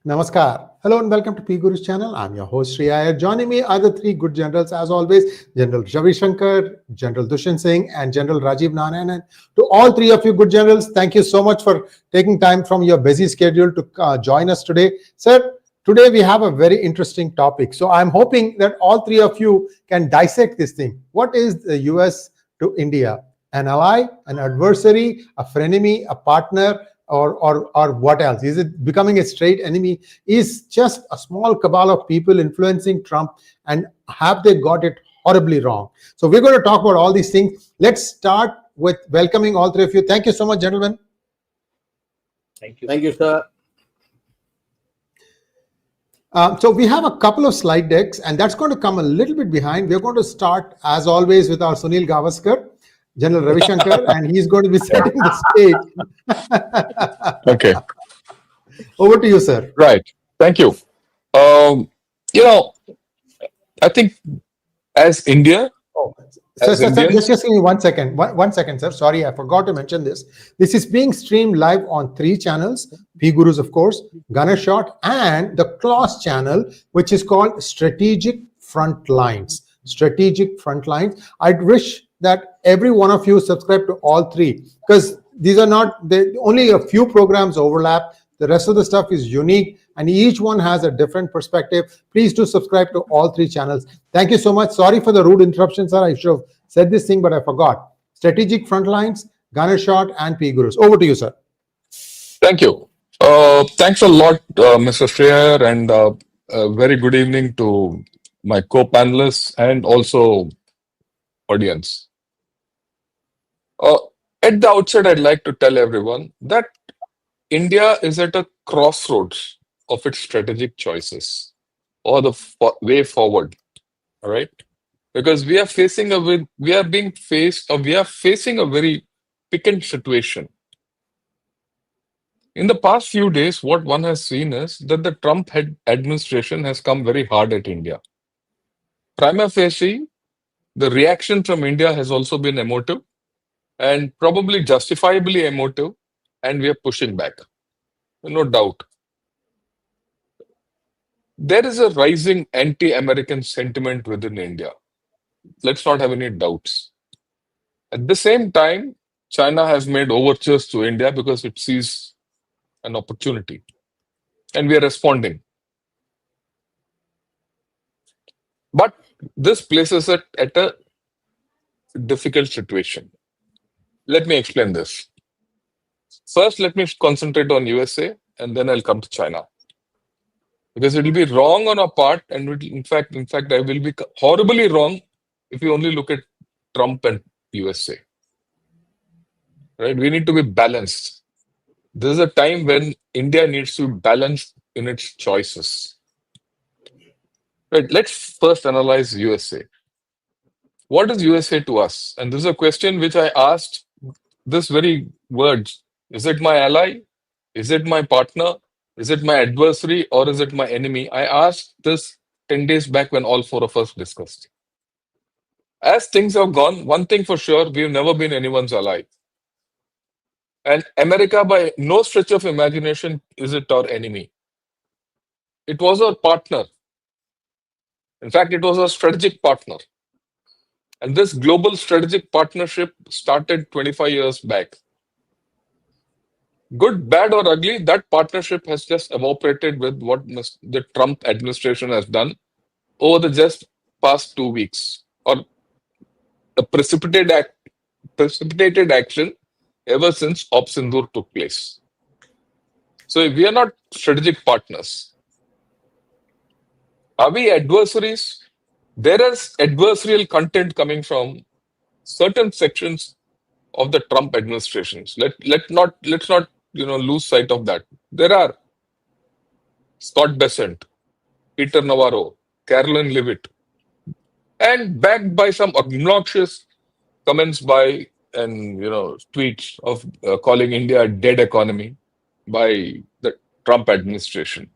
Namaskar. Hello and welcome to P Guru's channel. I'm your host Sree. Iyer. Joining me are the three good generals as always, General Shankar, General Dushyant Singh and General Rajiv Narayanan. To all three of you good generals, thank you so much for taking time from your busy schedule to join us today. Sir, today we have a very interesting topic. So I'm hoping that all three of you can dissect this thing. What is the US to India? An ally, an adversary, a frenemy, a partner, or what else? Is it becoming a straight enemy? Is just a small cabal of people influencing Trump, and have they got it horribly wrong? So we're going to talk about all these things. Let's start with welcoming all three of you. Thank you so much, gentlemen. Thank you, sir. So we have a couple of slide decks, and that's going to come a little bit behind. We're going to start, as always, with our Sunil Gavaskar, General Ravi Shankar, and he's going to be setting the stage. Okay. Over to you, sir. Right. Thank you. I think as India, Sir, just give me 1 second. One second, sir. Sorry, I forgot to mention this. This is being streamed live on 3 channels. P Gurus, of course, Gunner Shot, and the cross channel, which is called Strategic Front Lines. Strategic Front Lines. I'd wish that every one of you subscribe to all 3, because these are not, only a few programs overlap. The rest of the stuff is unique, and each one has a different perspective. Please do subscribe to all 3 channels. Thank you so much. Sorry for the rude interruption, sir. I should have said this thing, but I forgot. Strategic Frontlines, Gunner Shot, and P Gurus. Over to you, sir. Thank you. Thanks a lot, Mr. Shreyar, and a very good evening to my co-panelists and also audience. At the outset, I'd like to tell everyone that India is at a crossroads of its strategic choices or the way forward. All right, because we are facing a very piquant situation. In the past few days, what one has seen is that the Trump administration has come very hard at India. Prima facie, the reaction from India has also been emotive and probably justifiably emotive, and we are pushing back. No doubt. There is a rising anti-American sentiment within India. Let's not have any doubts. At the same time, China has made overtures to India because it sees an opportunity, and we are responding. But this places it at a difficult situation. Let me explain this. First, let me concentrate on USA, and then I'll come to China. Because it will be wrong on our part, and in fact, I will be horribly wrong if you only look at Trump and USA. Right? We need to be balanced. This is a time when India needs to be balanced in its choices. Right? Let's first analyze USA. What is USA to us? And this is a question which I asked this very words. Is it my ally? Is it my partner? Is it my adversary, or is it my enemy? I asked this 10 days back when all 4 of us discussed. As things have gone, one thing for sure, we've never been anyone's ally. And America, by no stretch of imagination, is it our enemy. It was our partner. In fact, it was a strategic partner. And this global strategic partnership started 25 years back. Good, bad, or ugly, that partnership has just evaporated with what the Trump administration has done over the just past 2 weeks, or a precipitated action ever since Op Sindoor took place. So we are not strategic partners. Are we adversaries? There is adversarial content coming from certain sections of the Trump administrations. Let's not lose sight of that. There are Scott Bessent, Peter Navarro, Caroline Leavitt, and backed by some obnoxious comments by and tweets of calling India a dead economy by the Trump administration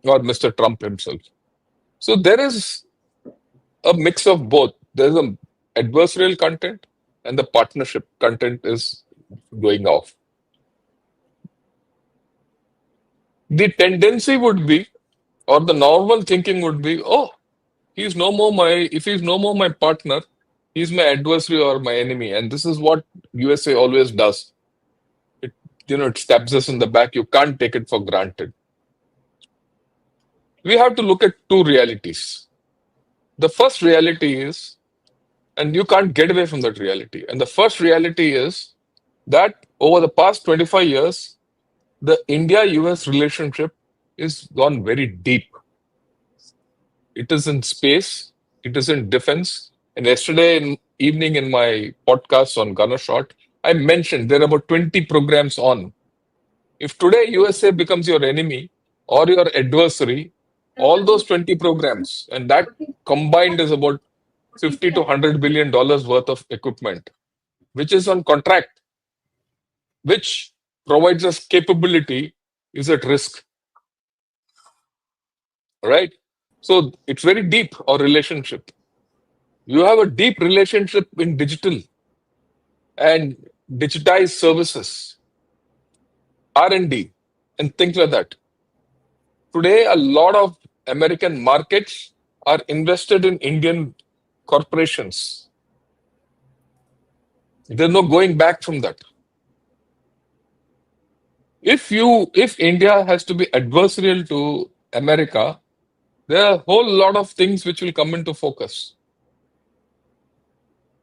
or Mr. Trump himself. So there is a mix of both. There's a adversarial content and the partnership content is going off. the tendency would be, or the normal thinking would be, oh, if he's no more my partner, he's my adversary or my enemy. And this is what USA always does. It stabs us in the back. You can't take it for granted. We have to look at two realities. The first reality is, and you can't get away from that reality. And the first reality is that over the past 25 years, the India-US relationship is gone very deep. It is in space, it is in defense. And yesterday evening in my podcast on Gunnershot, I mentioned there are about 20 programs on. If today USA becomes your enemy or your adversary, all those 20 programs, and that combined is about $50 to $100 billion worth of equipment, which is on contract, which provides us capability, is at risk. Right? So it's very deep, our relationship. You have a deep relationship in digital and digitized services, R&D, and things like that. Today, a lot of American markets are invested in Indian corporations. There's no going back from that. If India has to be adversarial to America, there are a whole lot of things which will come into focus.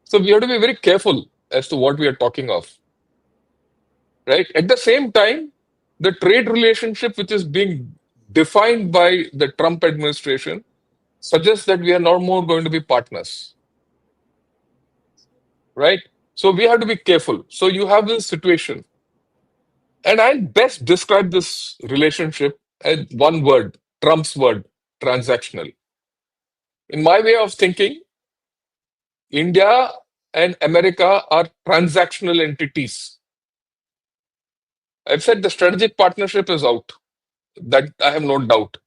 So we have to be very careful as to what we are talking of. Right? At the same time, the trade relationship which is being defined by the Trump administration suggests that we are no more going to be partners. Right? So we have to be careful. So you have this situation. And I'll best describe this relationship as one word, Trump's word, transactional. In my way of thinking, India and America are transactional entities. I've said the strategic partnership is out. That I have no doubt.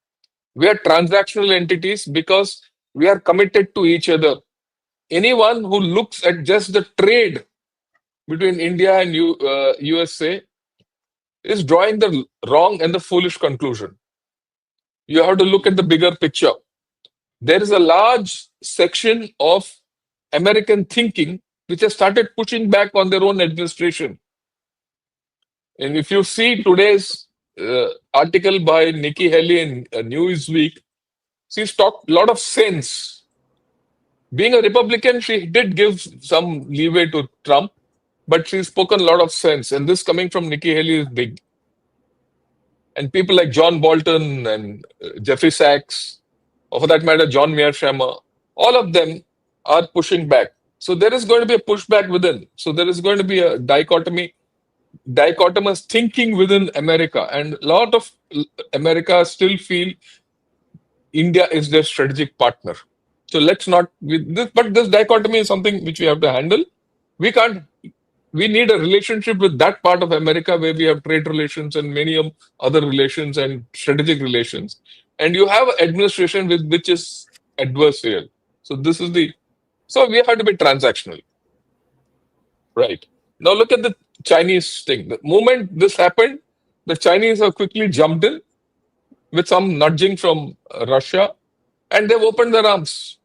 We are transactional entities because we are committed to each other. Anyone who looks at just the trade between India and USA is drawing the wrong and the foolish conclusion. You have to look at the bigger picture. There is a large section of American thinking which has started pushing back on their own administration. And if you see today's article by Nikki Haley in Newsweek, she's talked a lot of sense. Being a Republican, she did give some leeway to Trump, but she's spoken a lot of sense. And this coming from Nikki Haley is big. And people like John Bolton and Jeffrey Sachs, or for that matter, John Mearsheimer, all of them are pushing back. So there is going to be a pushback within. So there is going to be a dichotomous thinking within America. And a lot of America still feel India is their strategic partner. So let's not, but this dichotomy is something which we have to handle. We need a relationship with that part of America where we have trade relations and many other relations and strategic relations. And you have an administration which is adversarial. So so we have to be transactional. Right. Now look at the Chinese thing. The moment this happened, the Chinese have quickly jumped in with some nudging from Russia, and they've opened their arms.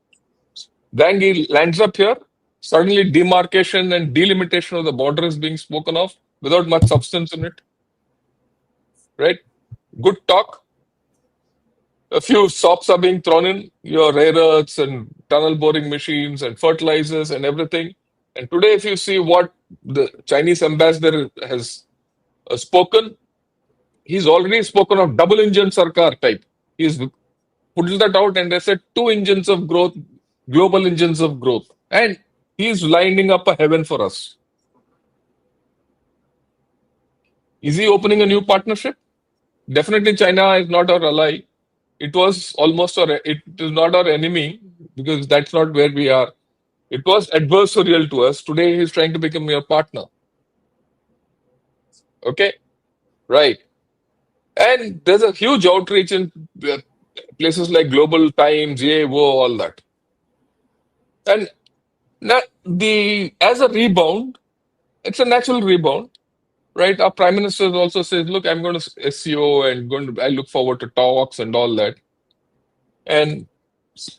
Then he lands up here. Suddenly, demarcation and delimitation of the border is being spoken of without much substance in it. Right? Good talk. A few sops are being thrown in, your rare earths and tunnel boring machines and fertilizers and everything. And today, if you see what the Chinese ambassador has spoken, he's already spoken of double engine Sarkar type. He's put that out and they said 2 engines of growth, global engines of growth. And he's lining up a heaven for us. Is he opening a new partnership? Definitely China is not our ally. It was it is not our enemy because that's not where we are. It was adversarial to us. Today he's trying to become your partner. Okay? Right. And there's a huge outreach in places like Global Times, JAO, all that. And as a rebound, it's a natural rebound. right? Our prime minister also says, look, I'm going to SEO and I look forward to talks and all that. And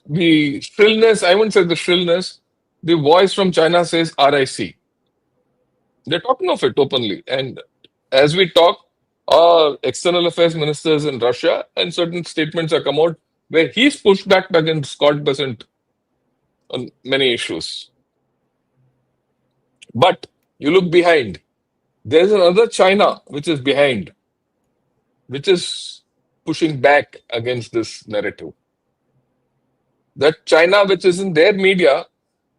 the shrillness, I wouldn't say the shrillness, the voice from China says RIC. They're talking of it openly. And as we talk, our external affairs ministers in Russia and certain statements have come out where he's pushed back against Scott Bessent on many issues. But you look behind, there's another China which is behind, which is pushing back against this narrative. That China, which is in their media,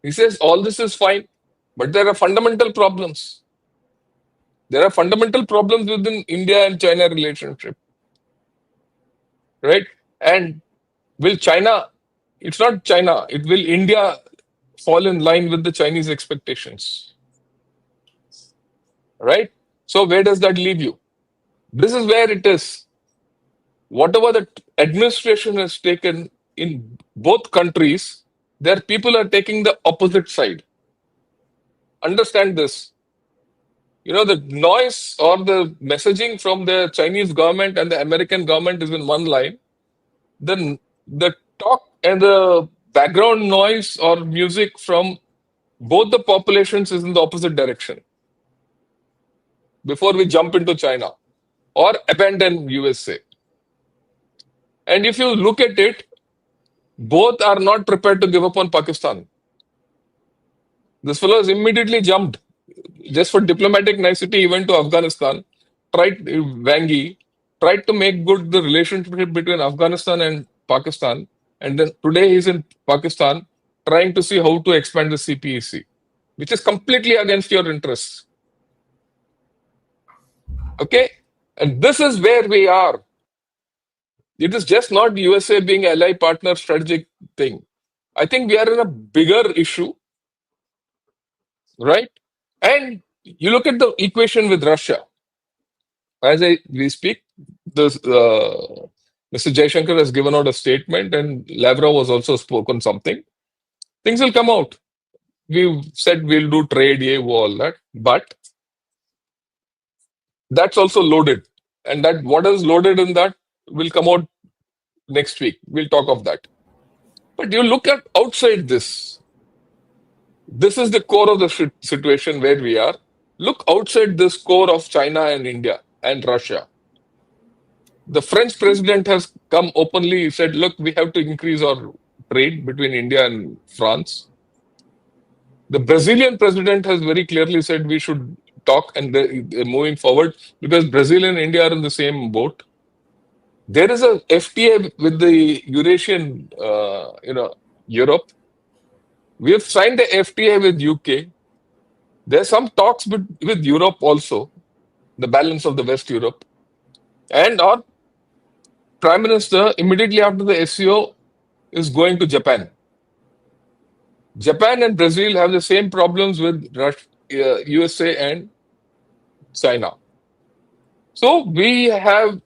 he says all this is fine, but there are fundamental problems. There are fundamental problems within India and China relationship, right? And will China, it's not China, it will India fall in line with the Chinese expectations, right? So where does that leave you? This is where it is. Whatever the administration has taken in both countries, their people are taking the opposite side. Understand this. You know, the noise or the messaging from the Chinese government and the American government is in one line. Then the talk and the background noise or music from both the populations is in the opposite direction. Before we jump into China or abandon USA. And if you look at it, both are not prepared to give up on Pakistan. This fellow has immediately jumped. Just for diplomatic nicety, he went to Afghanistan, Wangi, tried to make good the relationship between Afghanistan and Pakistan. And then today he's in Pakistan trying to see how to expand the CPEC, which is completely against your interests. Okay? And this is where we are. It is just not USA being ally partner strategic thing. I think we are in a bigger issue, right? And you look at the equation with Russia. As we speak, Mr. Jaishankar has given out a statement and Lavrov has also spoken something. Things will come out. We've said we'll do trade, all that, but that's also loaded. And that what is loaded in that will come out next week. We'll talk of that. But you look at outside this. This is the core of the situation where we are. Look outside this core of China and India and Russia. The French president has come openly said, look, we have to increase our trade between India and France. The Brazilian president has very clearly said we should talk and they're moving forward because Brazil and India are in the same boat. There is a FTA with the Eurasian, Europe. We have signed a FTA with UK. There are some talks with Europe also, the balance of the West Europe. And our Prime Minister, immediately after the SEO, is going to Japan. Japan and Brazil have the same problems with USA and China. So we have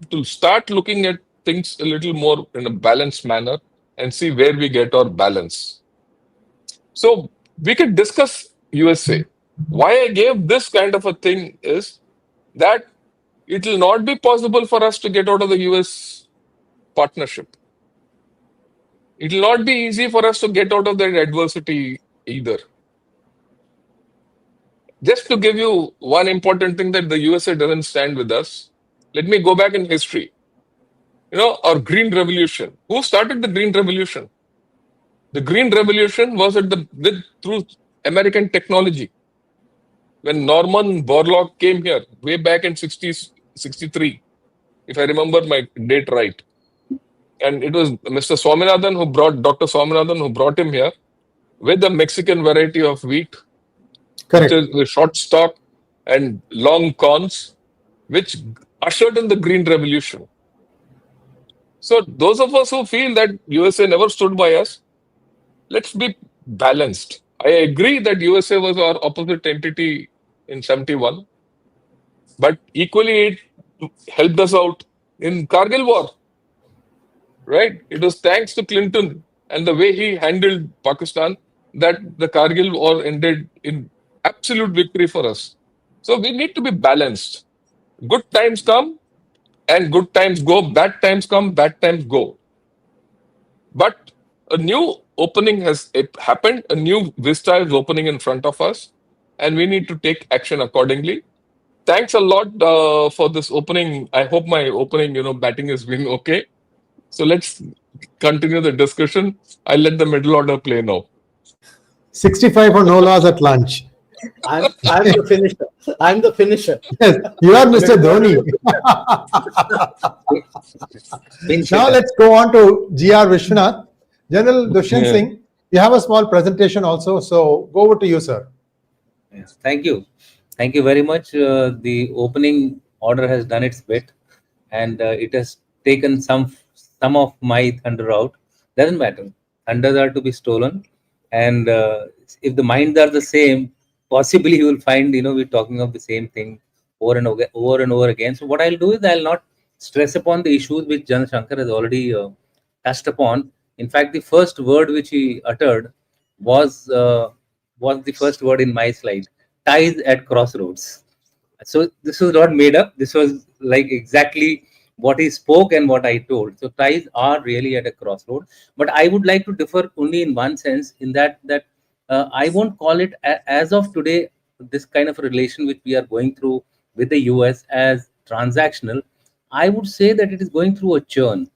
to start looking at things a little more in a balanced manner and see where we get our balance. So we could discuss USA. Why I gave this kind of a thing is that it will not be possible for us to get out of the US partnership. It will not be easy for us to get out of that adversity either. Just to give you one important thing that the USA doesn't stand with us, let me go back in history. You know, our Green Revolution. Who started the Green Revolution? The Green Revolution was through American technology. When Norman Borlaug came here, way back in 63, if I remember my date right. And it was Mr. Swaminathan Dr. Swaminathan who brought him here with the Mexican variety of wheat. Correct. Which is the short stalk and long corns, which ushered in the Green Revolution. So those of us who feel that USA never stood by us, let's be balanced. I agree that USA was our opposite entity in 71, but equally it helped us out in Kargil war, right? It was thanks to Clinton and the way he handled Pakistan that the Kargil war ended in absolute victory for us. So we need to be balanced. Good times come and good times go. Bad times come, bad times go. But a new opening has happened. A new vista is opening in front of us, and we need to take action accordingly. Thanks a lot for this opening. I hope my opening, batting has been okay. So let's continue the discussion. I'll let the middle order play now. 65 for no loss at lunch. I'm the finisher. I'm the finisher. Yes, you are Mr. Dhoni. Now let's go on to GR Vishwanath. General Dushyant Yeah. Singh, you have a small presentation also, so go over to you, sir. Yes, thank you. Thank you very much. The opening order has done its bit, and it has taken some of my thunder out. Doesn't matter. Thunders are to be stolen, and if the minds are the same, possibly you will find we're talking of the same thing over and over again. So what I'll do is I'll not stress upon the issues which Jan Shankar has already touched upon. In fact, the first word which he uttered was uh, was the first word in my slide: ties at crossroads. So this was not made up. This was like exactly what he spoke and what I told. So ties are really at a crossroad. But I would like to differ only in one sense, in that I won't call it as of today this kind of relation which we are going through with the US as transactional. I would say that it is going through a churn,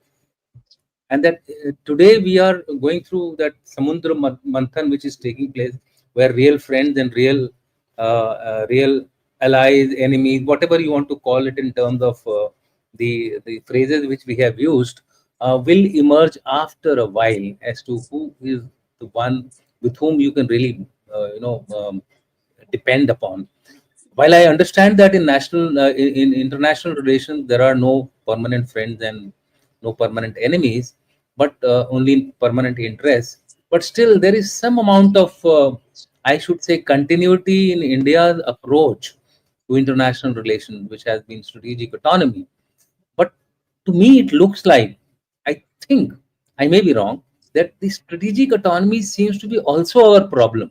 and that today we are going through that samundra manthan which is taking place, where real friends and real allies, enemies, whatever you want to call it in terms of the phrases which we have used, will emerge after a while as to who is the one with whom you can really depend upon. While I understand that in in international relations there are no permanent friends and no permanent enemies, but only permanent interests. But still, there is some amount of, I should say, continuity in India's approach to international relations, which has been strategic autonomy. But to me, it looks like, I think, I may be wrong, that the strategic autonomy seems to be also our problem,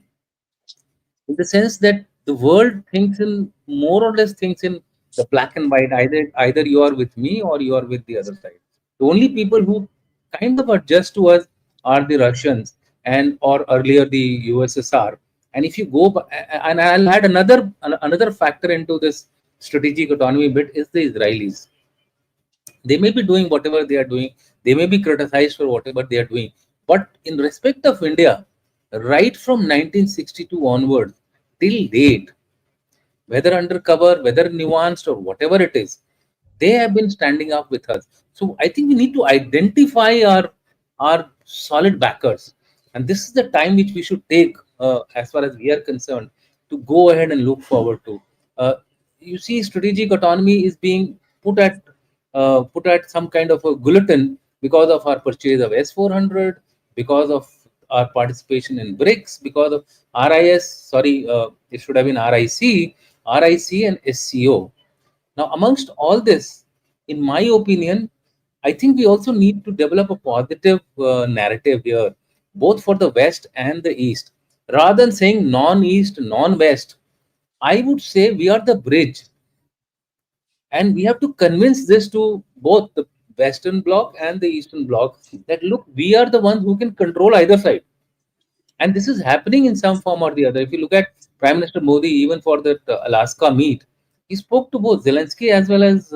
in the sense that the world thinks in more or less thinks in the black and white. Either you are with me or you are with the other side. The only people who kind of adjust to us are the Russians, and or earlier the USSR. And if you go and I'll add another factor into this strategic autonomy bit, is the Israelis. They may be doing whatever they are doing, they may be criticized for whatever they are doing, but in respect of India, right from 1962 onwards till date, whether undercover, whether nuanced, or whatever it is, they have been standing up with us. So I think we need to identify our solid backers, and this is the time which we should take, as far as we are concerned, to go ahead and look forward to. Uh, you see, strategic autonomy is being put at some kind of a guillotine because of our purchase of S-400, because of our participation in BRICS, because of RIS. Sorry, it should have been RIC and SCO. Now, amongst all this, in my opinion, I think we also need to develop a positive narrative here, both for the West and the East. Rather than saying non-East, non-West, I would say we are the bridge, and we have to convince this to both the Western Bloc and the Eastern Bloc that look, we are the ones who can control either side, and this is happening in some form or the other. If you look at Prime Minister Modi, even for that Alaska meet, he spoke to both Zelensky as well as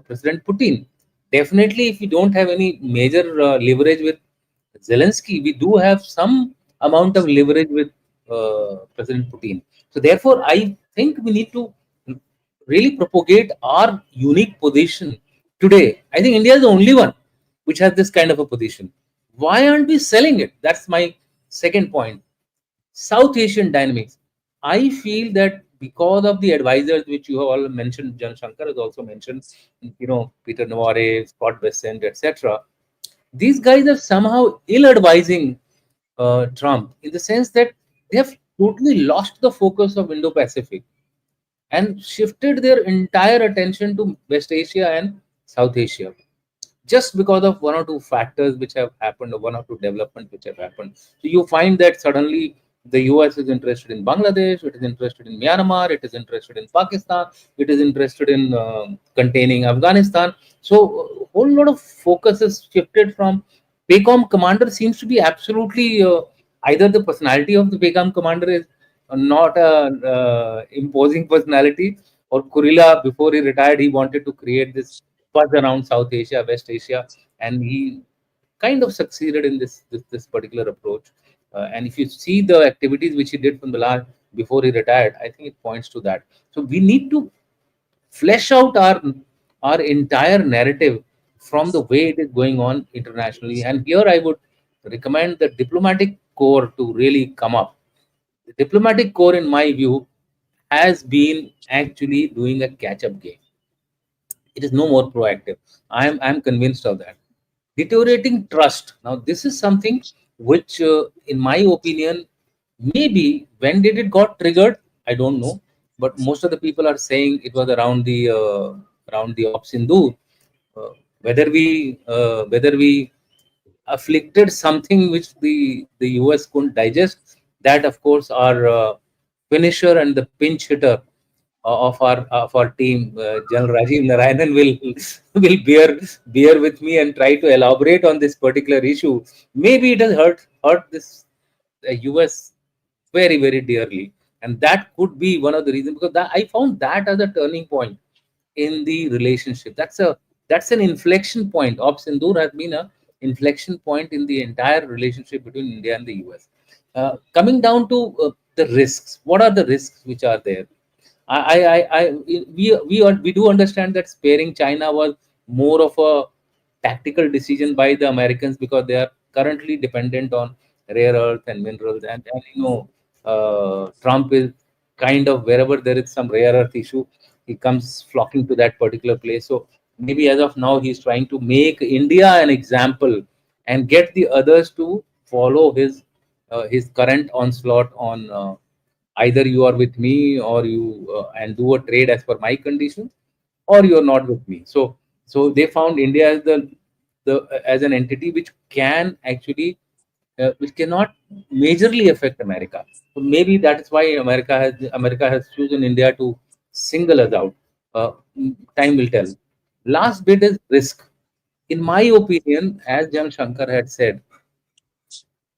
President Putin. Definitely, if we don't have any major leverage with Zelensky, we do have some amount of leverage with President Putin. So therefore, I think we need to really propagate our unique position today. I think India is the only one which has this kind of a position. Why aren't we selling it? That's my second point. South Asian dynamics. I feel that because of the advisors which you have all mentioned, Jan Shankar has also mentioned, Peter Navarre, Scott Bessent, etc. These guys are somehow ill-advising Trump, in the sense that they have totally lost the focus of Indo-Pacific and shifted their entire attention to West Asia and South Asia, just because of one or two factors which have happened, or one or two developments which have happened. So you find that suddenly The US is interested in Bangladesh, it is interested in Myanmar, it is interested in Pakistan, it is interested in containing Afghanistan. So a whole lot of focus is shifted from PACOM commander seems to be absolutely either the personality of the PACOM commander is not a imposing personality, or Kurila before he retired he wanted to create this buzz around South Asia, West Asia, and he kind of succeeded in this particular approach. And if you see the activities which he did from the last before he retired, I think it points to that. So we need to flesh out our entire narrative from the way it is going on internationally. And here I would recommend the diplomatic core to really come up. The diplomatic core, in my view, has been actually doing a catch-up game. It is no more proactive. I'm convinced of that. Deteriorating trust. Now, this is something which, in my opinion, maybe when did it got triggered? I don't know, but most of the people are saying it was around the Op Sindhu. Uh, whether we afflicted something which the US couldn't digest, that of course our finisher and the pinch hitter of our team, General Rajiv Narayanan will will bear with me and try to elaborate on this particular issue. Maybe it has hurt this US very dearly, and that could be one of the reasons, because I found that as a turning point in the relationship. That's an inflection point. Op Sindoor has been a inflection point in the entire relationship between India and the US. Coming down to the risks, what are the risks which are there? We do understand that sparing China was more of a tactical decision by the Americans, because they are currently dependent on rare earth and minerals, and Trump is kind of, wherever there is some rare earth issue, he comes flocking to that particular place. So maybe as of now he's trying to make India an example and get the others to follow his current onslaught on. Either you are with me, or you and do a trade as per my conditions, or you are not with me. So they found India as the as an entity which can actually which cannot majorly affect America. So maybe that is why America has chosen India to single us out. Time will tell. Last bit is risk. In my opinion, as Jan Shankar had said,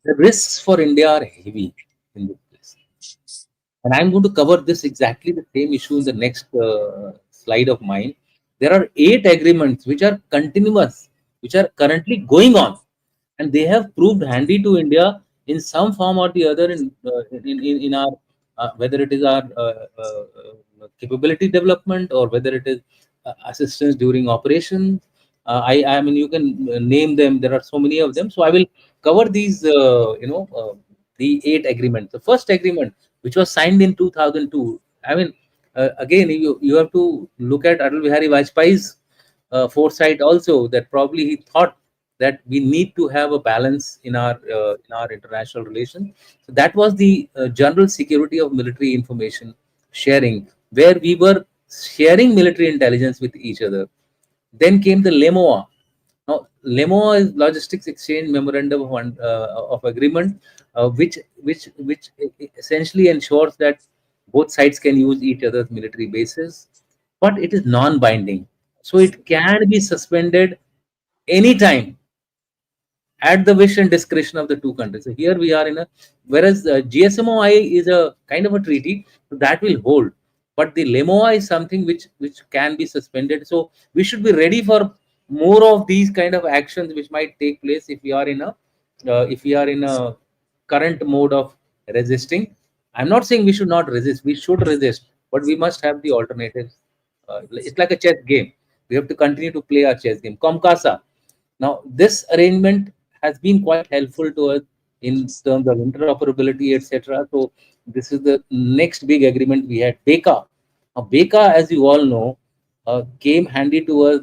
the risks for India are heavy in this place. And I'm going to cover this exactly the same issue in the next slide of mine. There are 8 agreements which are continuous, which are currently going on, and they have proved handy to India in some form or the other in our whether it is our capability development, or whether it is assistance during operations. I mean, you can name them. There are so many of them. So I will cover these. The 8 agreements. The first agreement, which was signed in 2002. I mean, again, you have to look at Atal Bihari Vajpayee's foresight also, that probably he thought that we need to have a balance in our international relations. So that was the general security of military information sharing, where we were sharing military intelligence with each other. Then came the LEMOA. Now, LEMOA is Logistics Exchange Memorandum of Agreement, which essentially ensures that both sides can use each other's military bases, but it is non-binding, so it can be suspended anytime at the wish and discretion of the two countries. So here we are in a, whereas GSMOI is a kind of a treaty, so that will hold, but the LEMOA is something which can be suspended. So we should be ready for more of these kind of actions which might take place if we are in a current mode of resisting. I'm not saying we should not resist. We should resist, but we must have the alternatives. It's like a chess game. We have to continue to play our chess game. Comcasa. Now, this arrangement has been quite helpful to us in terms of interoperability, etc. So, this is the next big agreement we had. BECA. Now, BECA, as you all know, came handy to us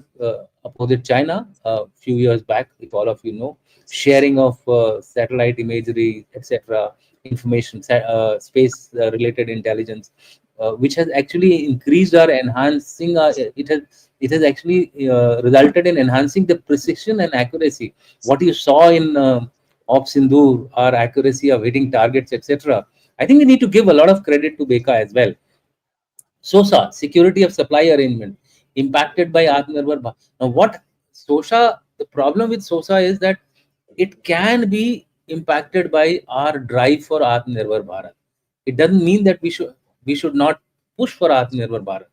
opposite China a few years back, if all of you know. Sharing of satellite imagery, etc., information, space-related intelligence, which has actually increased our enhancing. It has actually resulted in enhancing the precision and accuracy. What you saw in Op Sindhu, our accuracy of hitting targets, etc., I think we need to give a lot of credit to Beka as well. SOSA, security of supply arrangement, impacted by Atmanirbhar Bharat. Now, what SOSA, the problem with SOSA is that it can be impacted by our drive for Atmanirbhar Bharat. It doesn't mean that we should not push for Atmanirbhar Bharat.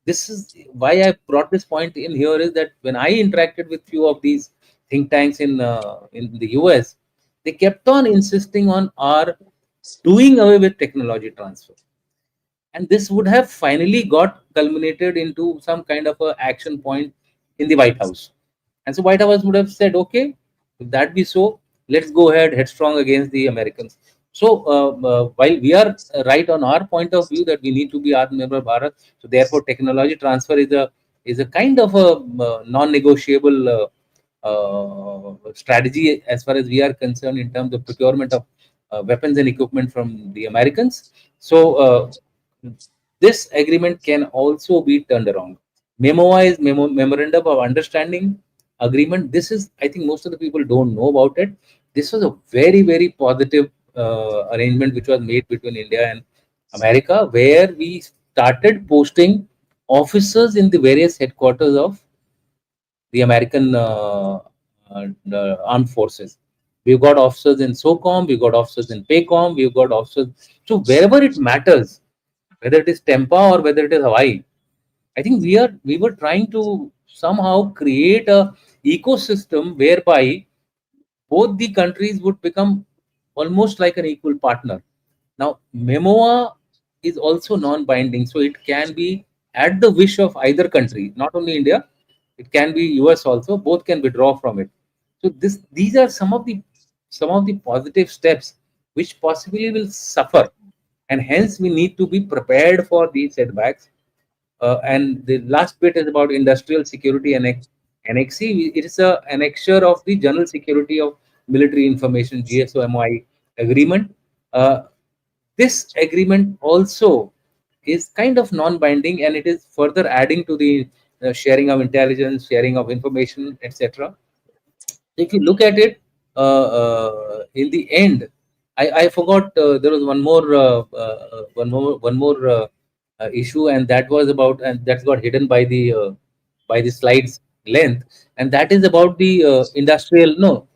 This is why I brought this point in here, is that when I interacted with few of these think tanks in the US, they kept on insisting on our doing away with technology transfer, and this would have finally got culminated into some kind of a action point in the White House. And so White House would have said, okay, if that be so, let's go ahead headstrong against the Americans. So while we are right on our point of view that we need to be Atmanirbhar Bharat, so therefore technology transfer is a kind of a non-negotiable strategy as far as we are concerned in terms of procurement of weapons and equipment from the Americans. So this agreement can also be turned around. Memorandum of understanding agreement. This is, I think, most of the people don't know about it. This was a very, very positive arrangement which was made between India and America, where we started posting officers in the various headquarters of the American armed forces. We've got officers in SOCOM, we've got officers in PACOM, we've got officers. So wherever it matters, whether it is Tempa or whether it is Hawaii, I think we were trying to somehow create a ecosystem whereby both the countries would become almost like an equal partner. Now, MEMOA is also non-binding, so it can be at the wish of either country, not only India. It can be US also. Both can withdraw from it. So these are some of the positive steps which possibly will suffer, and hence we need to be prepared for these setbacks. And the last bit is about industrial security NXC. It is a annexure of the General Security of Military Information GSOMI agreement. This agreement also is kind of non-binding, and it is further adding to the sharing of intelligence, sharing of information, etc. If you look at it, in the end, I forgot there was one more issue, and that was about, and that got hidden by the slides length, and that is about the industrial. No,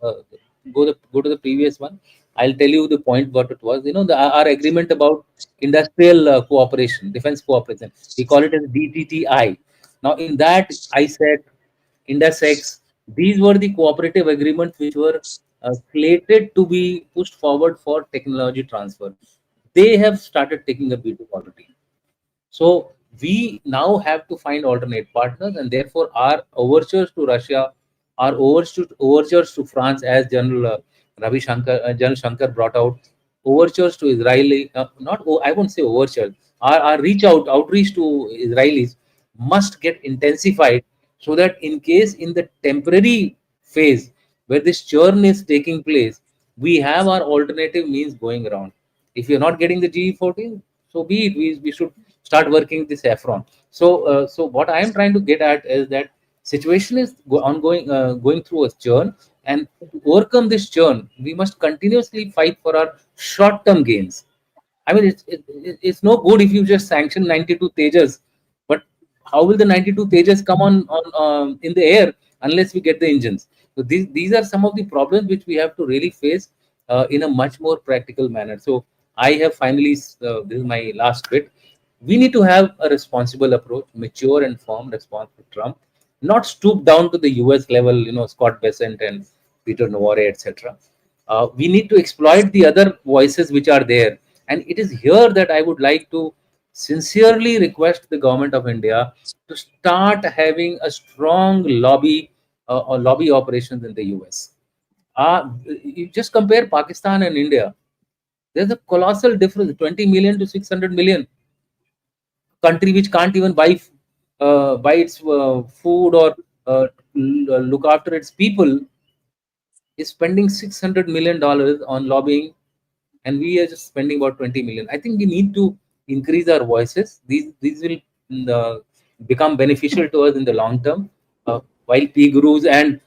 go to the previous one. I'll tell you the point what it was. Our agreement about industrial cooperation, defense cooperation. We call it as DTTI. Now, in that, I said Index. These were the cooperative agreements which were slated to be pushed forward for technology transfer. They have started taking a beating already. So we now have to find alternate partners, and therefore our overtures to Russia, our overtures to France, as General Shankar brought out, overtures to Israeli, I won't say overtures, our outreach to Israelis must get intensified, so that in case in the temporary phase where this churn is taking place, we have our alternative means going around. If you're not getting the GE14, so be it. We should start working this saffron. So what I am trying to get at is that situation is going through a churn, and to overcome this churn, we must continuously fight for our short-term gains. I mean, it's no good if you just sanction 92 Tejas, but how will the 92 Tejas come on in the air unless we get the engines? So these are some of the problems which we have to really face in a much more practical manner. So I have finally, this is my last bit. We need to have a responsible approach, mature and firm response to Trump, not stoop down to the US level, Scott Bessent and Peter Navarre, etc. We need to exploit the other voices which are there. And it is here that I would like to sincerely request the government of India to start having a strong lobby or lobby operations in the US. You just compare Pakistan and India. There's a colossal difference, 20 million to 600 million. Country which can't even buy its food or look after its people is spending $600 million on lobbying, and we are just spending about 20 million. I think we need to increase our voices. These will uh, become beneficial to us in the long term. While P gurus and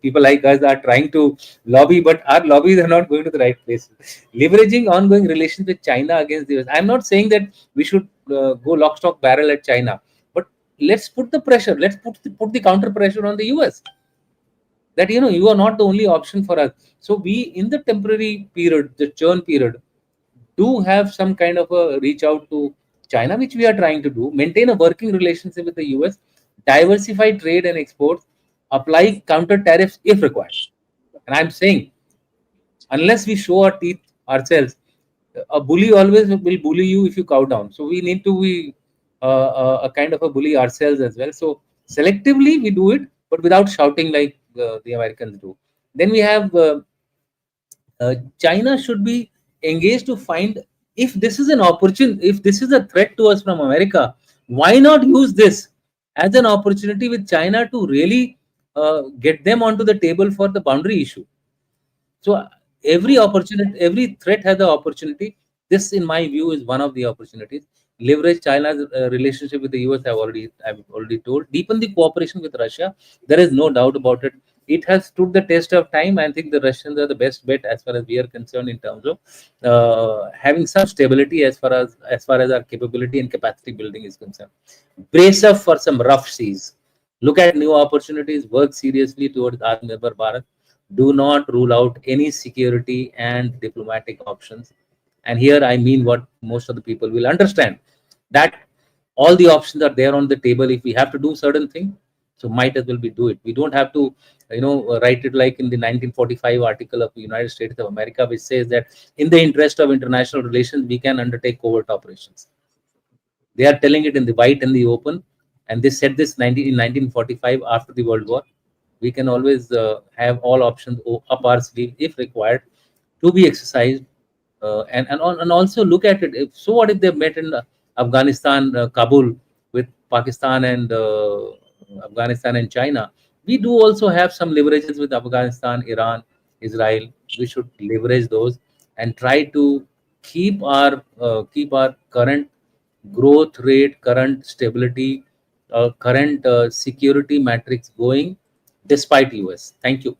people like us are trying to lobby, but our lobbies are not going to the right place. Leveraging ongoing relations with China against the US. I'm not saying that we should go lock, stock, barrel at China, but let's put the pressure. Let's put the counter pressure on the US. That you are not the only option for us. So we, in the temporary period, the churn period, do have some kind of a reach out to China, which we are trying to do, maintain a working relationship with the US, diversify trade and exports, apply counter tariffs if required. And I'm saying, unless we show our teeth ourselves, a bully always will bully you if you cow down. So we need to be a kind of a bully ourselves as well. So selectively we do it, but without shouting like the Americans do. Then we have China should be engaged to find, if this is an opportunity, if this is a threat to us from America, why not use this as an opportunity with China to really get them onto the table for the boundary issue. So every opportunity, every threat has the opportunity. This, in my view, is one of the opportunities. Leverage China's relationship with the US. I've already told. Deepen the cooperation with Russia. There is no doubt about it. It has stood the test of time. I think the Russians are the best bet as far as we are concerned in terms of having some stability as far as our capability and capacity building is concerned. Brace up for some rough seas. Look at new opportunities. Work seriously towards Atmanirbhar Bharat. Do not rule out any security and diplomatic options. And here I mean what most of the people will understand, that all the options are there on the table. If we have to do certain thing, so might as well we do it. We don't have to, write it like in the 1945 article of the United States of America, which says that in the interest of international relations, we can undertake covert operations. They are telling it in the white and the open, and they said this in 1945 after the World War. We can always have all options up our sleeve if required to be exercised, and also look at it. So what if they met in Afghanistan, Kabul, with Pakistan and Afghanistan and China? We do also have some leverages with Afghanistan, Iran, Israel. We should leverage those and try to keep our current growth rate, current stability, current security matrix going despite US. Thank you.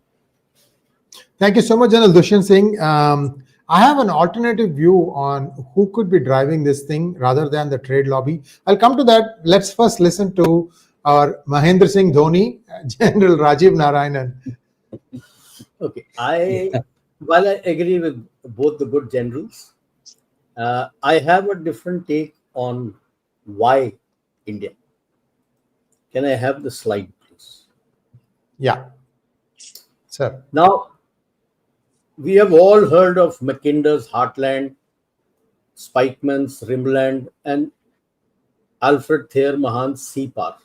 Thank you so much, General Dushyant Singh. I have an alternative view on who could be driving this thing rather than the trade lobby. I'll come to that. Let's first listen to our Mahendra Singh Dhoni, General Rajiv Narayanan. Okay. While I agree with both the good generals, I have a different take on why India. Can I have the slide, please? Yeah, sir. Now, we have all heard of Mackinder's Heartland, Spikeman's Rimland, and Alfred Thayer Mahan's Sea Power.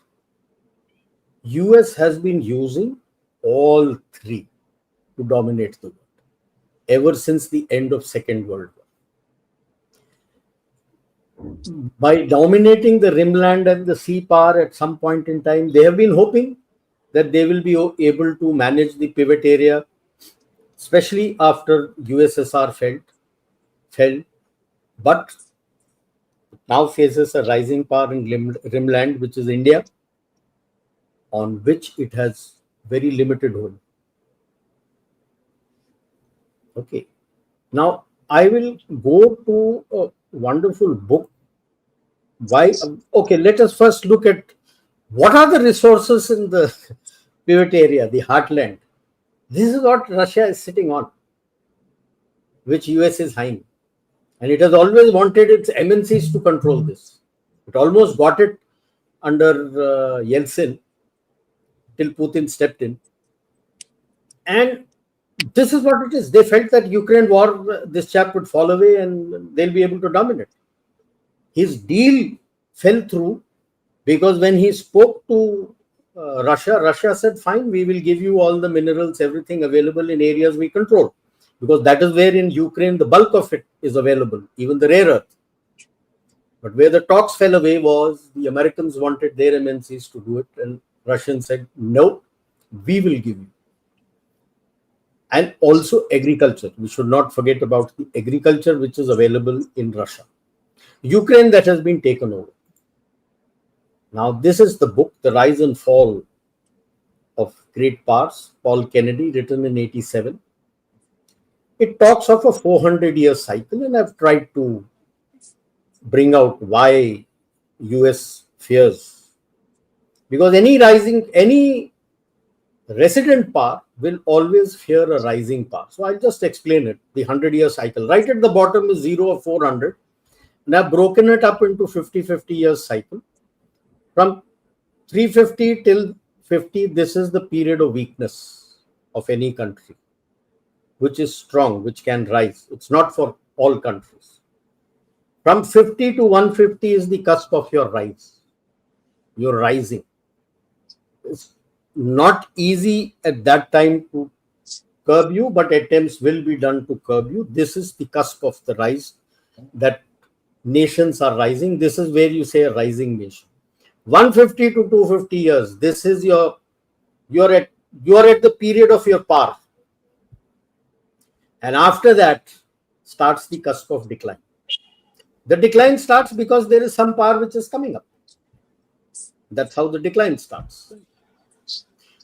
US has been using all three to dominate the world ever since the end of Second World War. By dominating the Rimland and the Sea Power at some point in time, they have been hoping that they will be able to manage the pivot area, especially after USSR fell, but now faces a rising power in Rimland, which is India, on which it has very limited hold. Okay. Now, I will go to a wonderful book. Why? Okay, let us first look at what are the resources in the pivot area, the heartland. This is what Russia is sitting on, which US is hiding. And it has always wanted its MNCs to control this. It almost got it under Yeltsin till Putin stepped in. And this is what it is. They felt that Ukraine war, this chap would fall away and they'll be able to dominate. His deal fell through because when he spoke to Russia said, fine, we will give you all the minerals, everything available in areas we control. Because that is where in Ukraine the bulk of it is available, even the rare earth. But where the talks fell away was the Americans wanted their MNCs to do it, and Russians said, no, we will give you. And also agriculture. We should not forget about the agriculture which is available in Russia. Ukraine, that has been taken over. Now, this is the book, The Rise and Fall of great powers, Paul Kennedy, written in 87. It talks of a 400-year cycle, and I've tried to bring out why US fears. Because any resident power will always fear a rising power. So I'll just explain it. The 100-year cycle. Right at the bottom is 0 or 400. And I've broken it up into 50 years cycle. From 350 till 50, this is the period of weakness of any country, which is strong, which can rise. It's not for all countries. From 50 to 150 is the cusp of your rise. You're rising. It's not easy at that time to curb you, but attempts will be done to curb you. This is the cusp of the rise, that nations are rising. This is where you say a rising nation. 150 to 250 years. This is you're at the period of your power. And after that starts the cusp of decline. The decline starts because there is some power which is coming up. That's how the decline starts.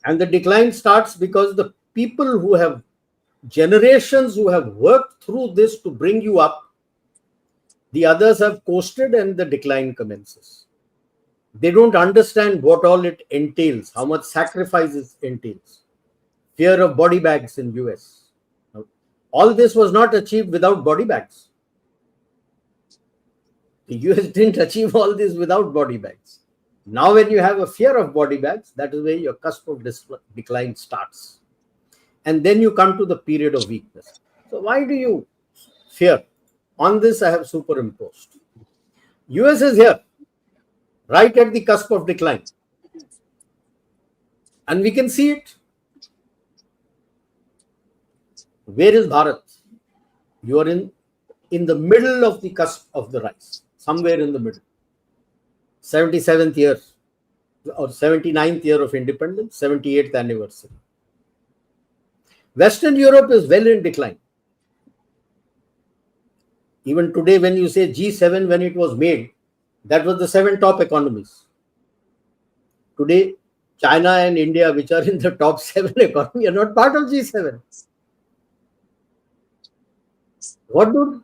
And the decline starts because the people who have generations who have worked through this to bring you up, the others have coasted and the decline commences. They don't understand what all it entails, how much sacrifice it entails. Fear of body bags in US. All this was not achieved without body bags. The US didn't achieve all this without body bags. Now when you have a fear of body bags, that is where your cusp of decline starts. And then you come to the period of weakness. So why do you fear? On this I have superimposed. US is here, right at the cusp of decline. And we can see it. Where is Bharat? You are in the middle of the cusp of the rise, somewhere in the middle. 77th year or 79th year of independence, 78th anniversary. Western Europe is well in decline. Even today, when you say G7, when it was made, that was the 7 top economies. Today, China and India, which are in the top 7 economy, are not part of G7. What do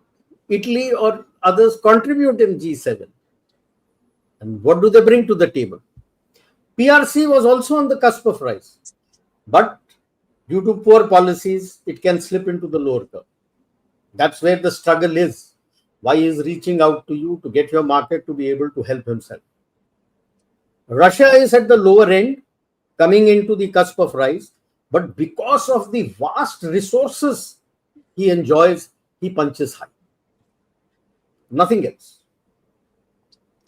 Italy or others contribute in G7? And what do they bring to the table? PRC was also on the cusp of rise. But due to poor policies, it can slip into the lower curve. That's where the struggle is. Why he is reaching out to you to get your market to be able to help himself. Russia is at the lower end, coming into the cusp of rise. But because of the vast resources he enjoys, he punches high. Nothing else.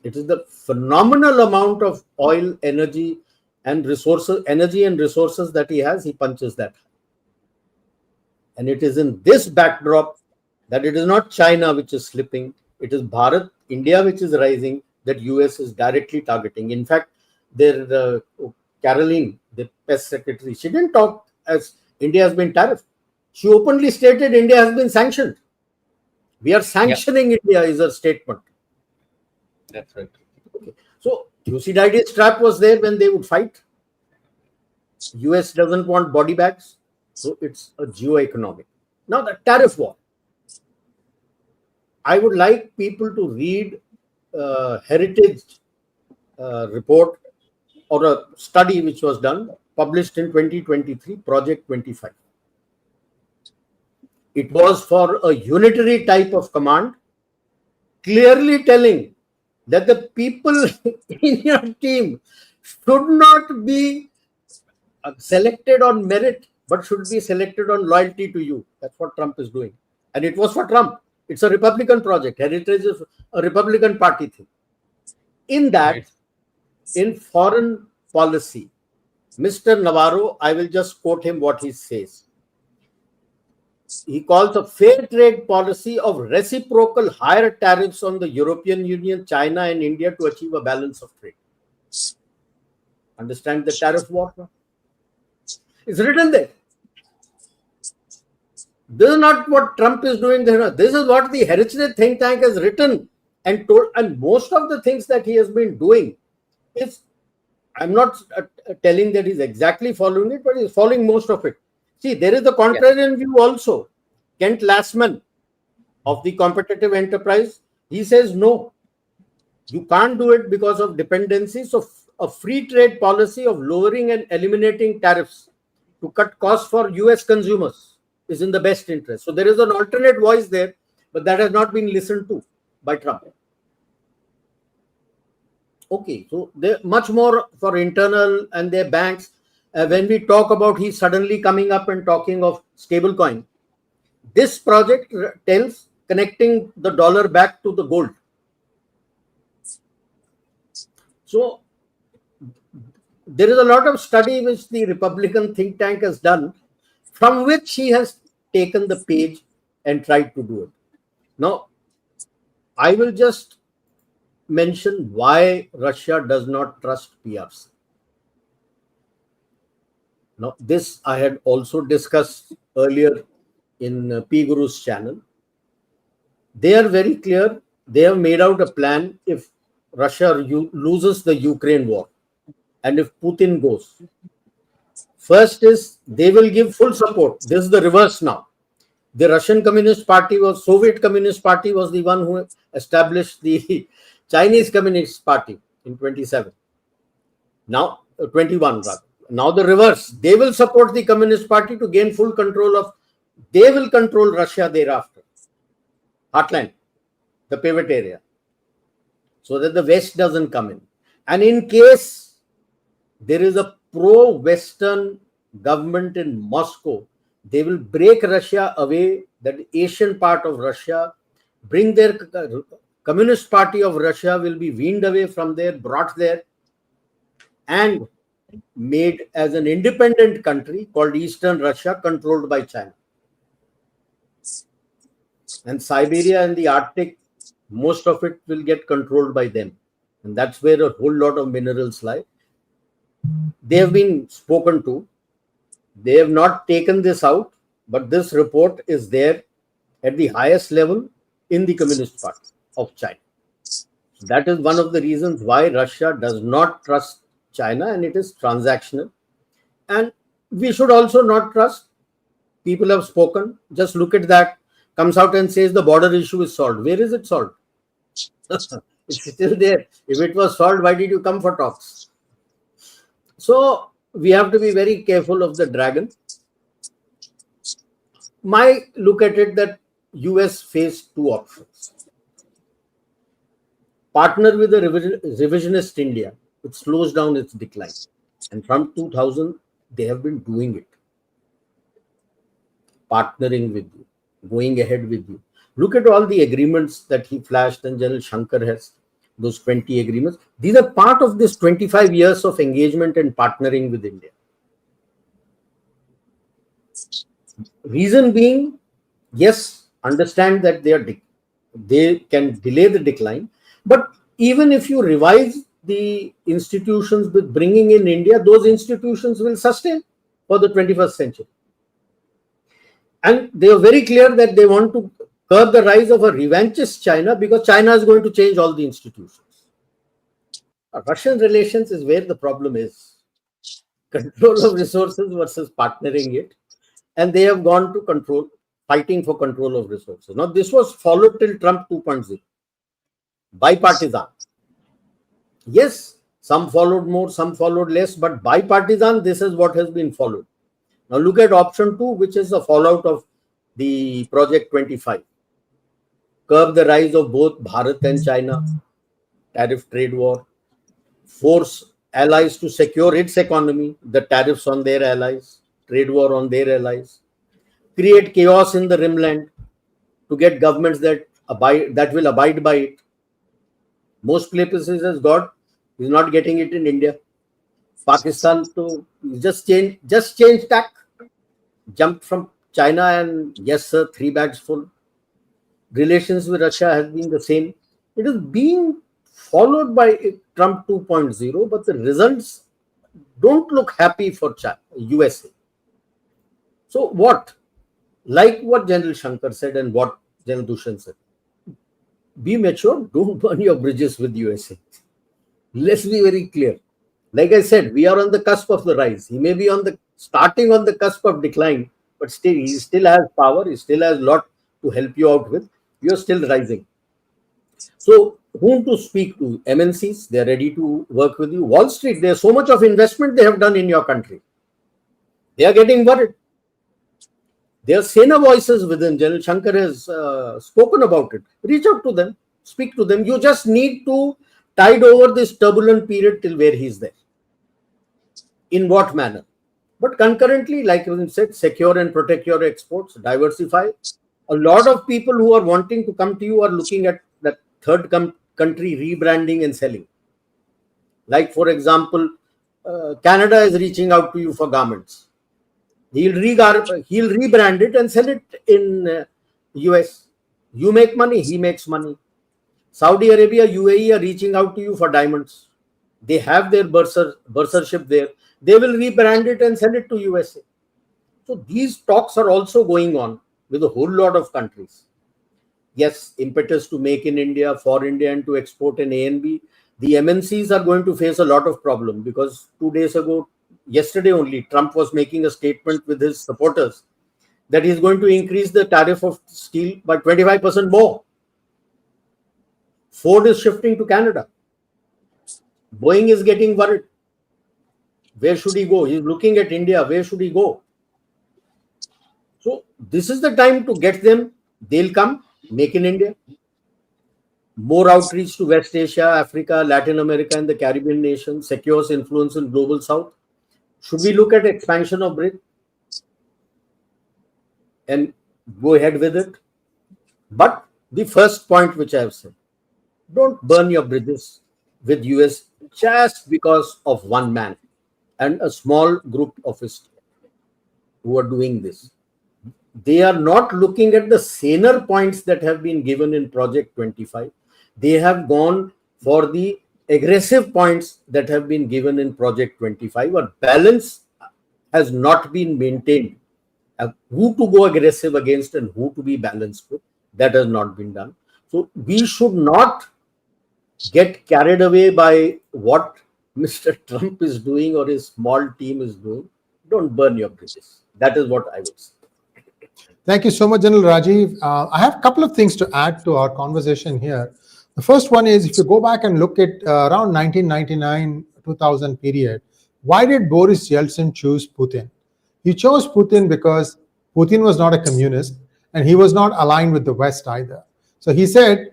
It is the phenomenal amount of oil, energy and resources that he has, he punches that high. And it is in this backdrop that it is not China which is slipping, it is Bharat, India which is rising, that US is directly targeting. In fact, Caroline, the PES secretary, she didn't talk as India has been tariffed. She openly stated India has been sanctioned. We are sanctioning India is her statement. That's right. Okay. So Thucydides' trap was there when they would fight. US doesn't want body bags. So it's a geo-economic. Now the tariff war. I would like people to read Heritage report or a study which was done, published in 2023, Project 25. It was for a unitary type of command, clearly telling that the people in your team should not be selected on merit, but should be selected on loyalty to you. That's what Trump is doing. And it was for Trump. It's a Republican project. Heritage is a Republican Party thing. In that, in foreign policy, Mr. Navarro, I will just quote him what he says. He calls a fair trade policy of reciprocal higher tariffs on the European Union, China and India to achieve a balance of trade. Understand the tariff war? It's written there. This is not what Trump is doing. This is what the Heritage think tank has written and told. And most of the things that he has been doing is, I'm not telling that he's exactly following it, but he's following most of it. See, there is the contrarian view also. Kent Lassman of the competitive enterprise, he says no, you can't do it because of dependency. So a free trade policy of lowering and eliminating tariffs to cut costs for US consumers is in the best interest. So there is an alternate voice there, but that has not been listened to by Trump. Okay, so there much more for internal and their banks. When we talk about he's suddenly coming up and talking of stablecoin, this project tells connecting the dollar back to the gold. So there is a lot of study which the Republican think tank has done, from which he has taken the page and tried to do it. Now, I will just mention why Russia does not trust PRC. Now, this I had also discussed earlier in P Guru's channel. They are very clear. They have made out a plan if Russia loses the Ukraine war and if Putin goes. First is they will give full support. This is the reverse now. The Russian Communist Party Soviet Communist Party was the one who established the Chinese Communist Party in 27. Now, 21 rather. Now the reverse. They will support the Communist Party to gain full control of, they will control Russia thereafter. Heartland, the pivot area. So that the West doesn't come in. And in case there is a pro-Western government in Moscow, they will break Russia away, that Asian part of Russia, bring their Communist Party of Russia will be weaned away from there, brought there, and made as an independent country called Eastern Russia, controlled by China. And Siberia and the Arctic, most of it will get controlled by them. And that's where a whole lot of minerals lie. They have been spoken to. They have not taken this out, but this report is there at the highest level in the Communist Party of China. So that is one of the reasons why Russia does not trust China, and it is transactional. And we should also not trust. People have spoken. Just look at that. Comes out and says the border issue is solved. Where is it solved? It's still there. If it was solved, why did you come for talks? So we have to be very careful of the dragon. My look at it that US faced two options. Partner with a revisionist India, it slows down its decline. And from 2000, they have been doing it. Partnering with you, going ahead with you. Look at all the agreements that he flashed, and General Shankar has, those 20 agreements. These are part of this 25 years of engagement and partnering with India. Reason being, yes, understand that they can delay the decline, but even if you revise the institutions with bringing in India, those institutions will sustain for the 21st century. And they are very clear that they want to curb the rise of a revanchist China, because China is going to change all the institutions. Russian relations is where the problem is. Control of resources versus partnering it. And they have gone to fighting for control of resources. Now, this was followed till Trump 2.0. Bipartisan. Yes, some followed more, some followed less, but bipartisan, this is what has been followed. Now, look at option 2, which is the fallout of the Project 25. Curb the rise of both Bharat and China, tariff trade war, force allies to secure its economy, the tariffs on their allies, trade war on their allies, create chaos in the rimland to get governments that will abide by it. Most places has got, is not getting it in India. Pakistan to just change tack, jumped from China, and yes sir, 3 bags full. Relations with Russia has been the same. It is being followed by Trump 2.0, but the results don't look happy for USA. So what? Like what General Shankar said and what General Dushyant said, be mature, don't burn your bridges with USA. Let's be very clear. Like I said, we are on the cusp of the rise. He may be starting on the cusp of decline, but still he still has power. He still has a lot to help you out with. You're still rising. So whom to speak to? MNCs, they're ready to work with you. Wall Street, there's so much of investment they have done in your country. They are getting worried. There are Sena voices within. General Shankar has spoken about it. Reach out to them, speak to them. You just need to tide over this turbulent period till where he's there. In what manner? But concurrently, like you said, secure and protect your exports, diversify. A lot of people who are wanting to come to you are looking at that third country rebranding and selling. Like, for example, Canada is reaching out to you for garments. He'll rebrand it and sell it in US. You make money, he makes money. Saudi Arabia, UAE are reaching out to you for diamonds. They have their bursarship there. They will rebrand it and sell it to USA. So these talks are also going on with a whole lot of countries. Yes, impetus to make in India, for India, and to export in A and B. The MNCs are going to face a lot of problem because 2 days ago, yesterday only, Trump was making a statement with his supporters that he's going to increase the tariff of steel by 25% more. Ford is shifting to Canada. Boeing is getting worried. Where should he go? He's looking at India. Where should he go? So this is the time to get them. They'll come, make in India. More outreach to West Asia, Africa, Latin America, and the Caribbean nations, secures influence in global south. Should we look at expansion of BRIC and go ahead with it? But the first point which I have said, don't burn your bridges with US just because of one man and a small group of his who are doing this. They are not looking at the saner points that have been given in Project 25. They have gone for the aggressive points that have been given in Project 25. A balance has not been maintained. Who to go aggressive against and who to be balanced with, that has not been done. So we should not get carried away by what Mr. Trump is doing or his small team is doing. Don't burn your bridges. That is what I would say. Thank you so much, General Rajiv. I have a couple of things to add to our conversation here. The first one is, if you go back and look at around 1999-2000 period, why did Boris Yeltsin choose Putin? He chose Putin because Putin was not a communist and he was not aligned with the West either. So he said,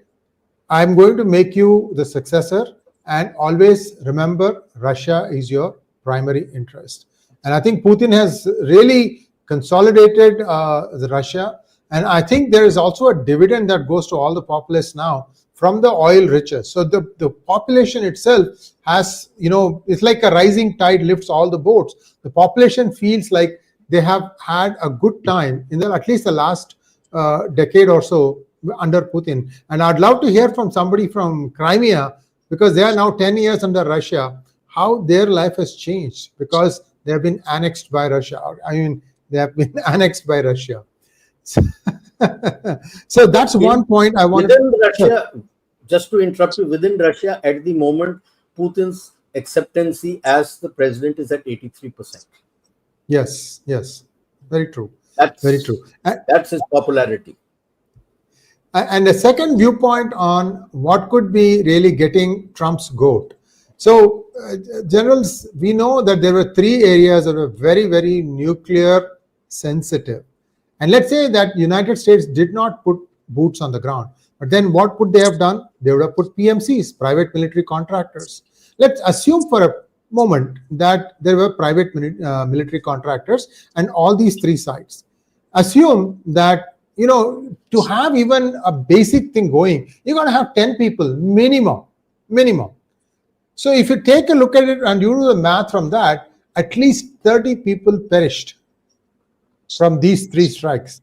I'm going to make you the successor, and always remember Russia is your primary interest. And I think Putin has really consolidated the Russia. And I think there is also a dividend that goes to all the populace now from the oil riches. So the population itself has, it's like a rising tide lifts all the boats. The population feels like they have had a good time in at least the last decade or so under Putin. And I'd love to hear from somebody from Crimea, because they are now 10 years under Russia, how their life has changed because they have been annexed by Russia. They have been annexed by Russia. So that's one point I wanted. Within Russia, just to interrupt you, within Russia at the moment, Putin's acceptancy as the president is at 83%. Yes, very true. That's very true. That's his popularity. And the second viewpoint on what could be really getting Trump's goat. So, generals, we know that there were 3 areas that were very, very nuclear sensitive. And let's say that United States did not put boots on the ground. But then what would they have done? They would have put PMCs, private military contractors. Let's assume for a moment that there were private military contractors and all these 3 sites. Assume that, to have even a basic thing going, you're going to have 10 people minimum. So if you take a look at it and you do the math from that, at least 30 people perished from these 3 strikes.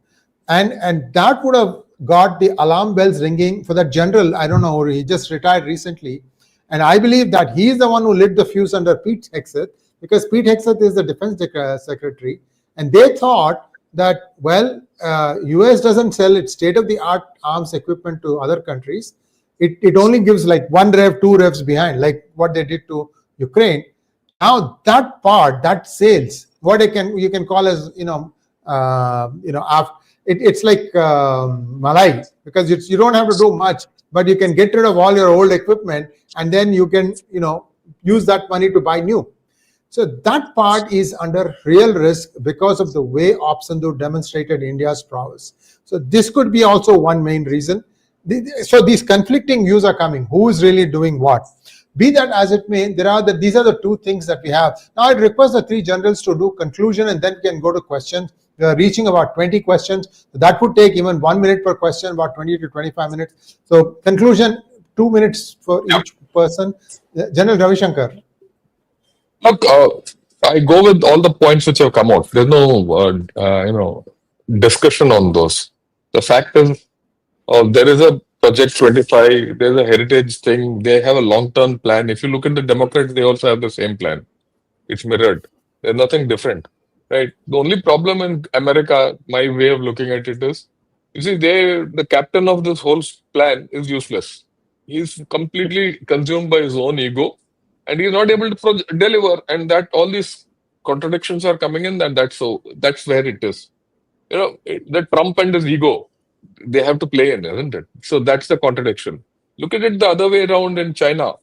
And that would have got the alarm bells ringing for that general. I don't know, he just retired recently. And I believe that he is the one who lit the fuse under Pete Hegseth, because Pete Hegseth is the defense secretary. And they thought that, US doesn't sell its state-of-the-art arms equipment to other countries. It only gives like 1 rev, 2 revs behind, like what they did to Ukraine. Now that part, that sales, what you can call as it's like malai, because you don't have to do much, but you can get rid of all your old equipment, and then you can use that money to buy new. So that part is under real risk because of the way Opsandhu demonstrated India's prowess. So this could be also one main reason. So these conflicting views are coming. Who is really doing what? Be that as it may, these are the two things that we have. Now I'd request the three generals to do conclusion, and then we can go to questions. We are reaching about 20 questions. That would take even 1 minute per question, about 20 to 25 minutes. So conclusion, 2 minutes for each person. General Ravi Shankar. Look, I go with all the points which have come out. There's no, discussion on those. The fact is, there is a Project 25. There's a heritage thing. They have a long-term plan. If you look at the Democrats, they also have the same plan. It's mirrored. There's nothing different, right? The only problem in America, my way of looking at it is, you see, the captain of this whole plan is useless. He's completely consumed by his own ego, and he's not able to deliver. And that all these contradictions are coming in, and that's where it is. The Trump and his ego, they have to play in, isn't it? So that's the contradiction. Look at it the other way around in China.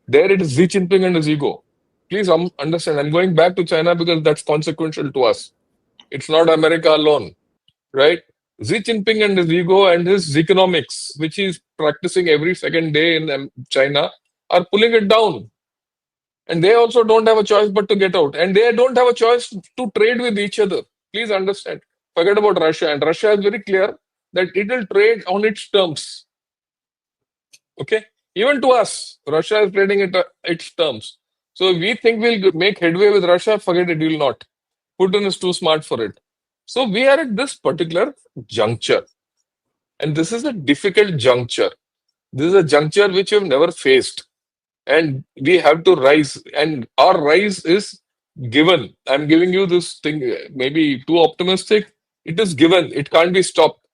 There it is Xi Jinping and his ego. Please understand, I'm going back to China because that's consequential to us. It's not America alone, right? Xi Jinping and his ego and his economics, which he's practicing every second day in China, are pulling it down. And they also don't have a choice but to get out. And they don't have a choice to trade with each other. Please understand. Forget about Russia. And Russia is very clear that it will trade on its terms. Okay? Even to us, Russia is trading at its terms. So if we think we'll make headway with Russia, forget it, we will not. Putin is too smart for it. So we are at this particular juncture. And this is a difficult juncture. This is a juncture which we've never faced. And we have to rise. And our rise is given. I'm giving you this thing, maybe too optimistic. It is given. It can't be stopped.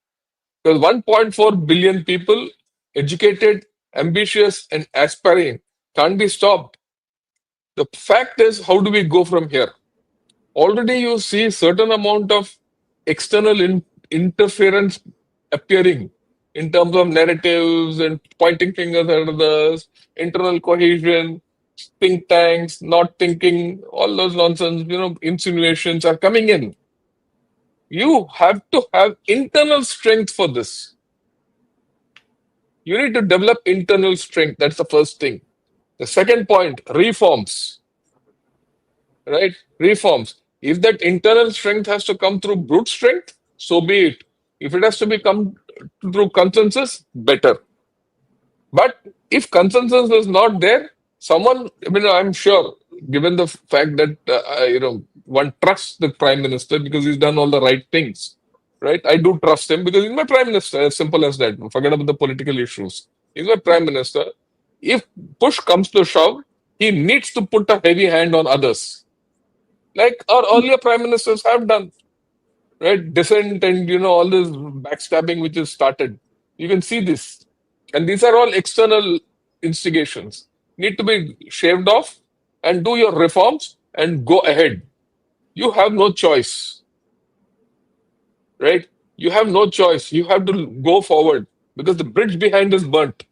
Because 1.4 billion people, educated, ambitious, and aspiring, can't be stopped. The fact is, how do we go from here? Already you see certain amount of external interference appearing in terms of narratives and pointing fingers at others, internal cohesion, think tanks, not thinking, all those nonsense, insinuations are coming in. You have to have internal strength for this. You need to develop internal strength. That's the first thing. The second point, reforms. Right? Reforms. If that internal strength has to come through brute strength, so be it. If it has to come through consensus, better. But if consensus is not there, I'm sure, given the fact that, one trusts the Prime Minister because he's done all the right things, right? I do trust him because he's my Prime Minister, as simple as that. Forget about the political issues. He's my Prime Minister. If push comes to shove, he needs to put a heavy hand on others, like our earlier Prime Ministers have done, right? Dissent and, all this backstabbing which is started. You can see this. And these are all external instigations. Need to be shaved off and do your reforms and go ahead. You have no choice, right? You have no choice. You have to go forward because the bridge behind is burnt.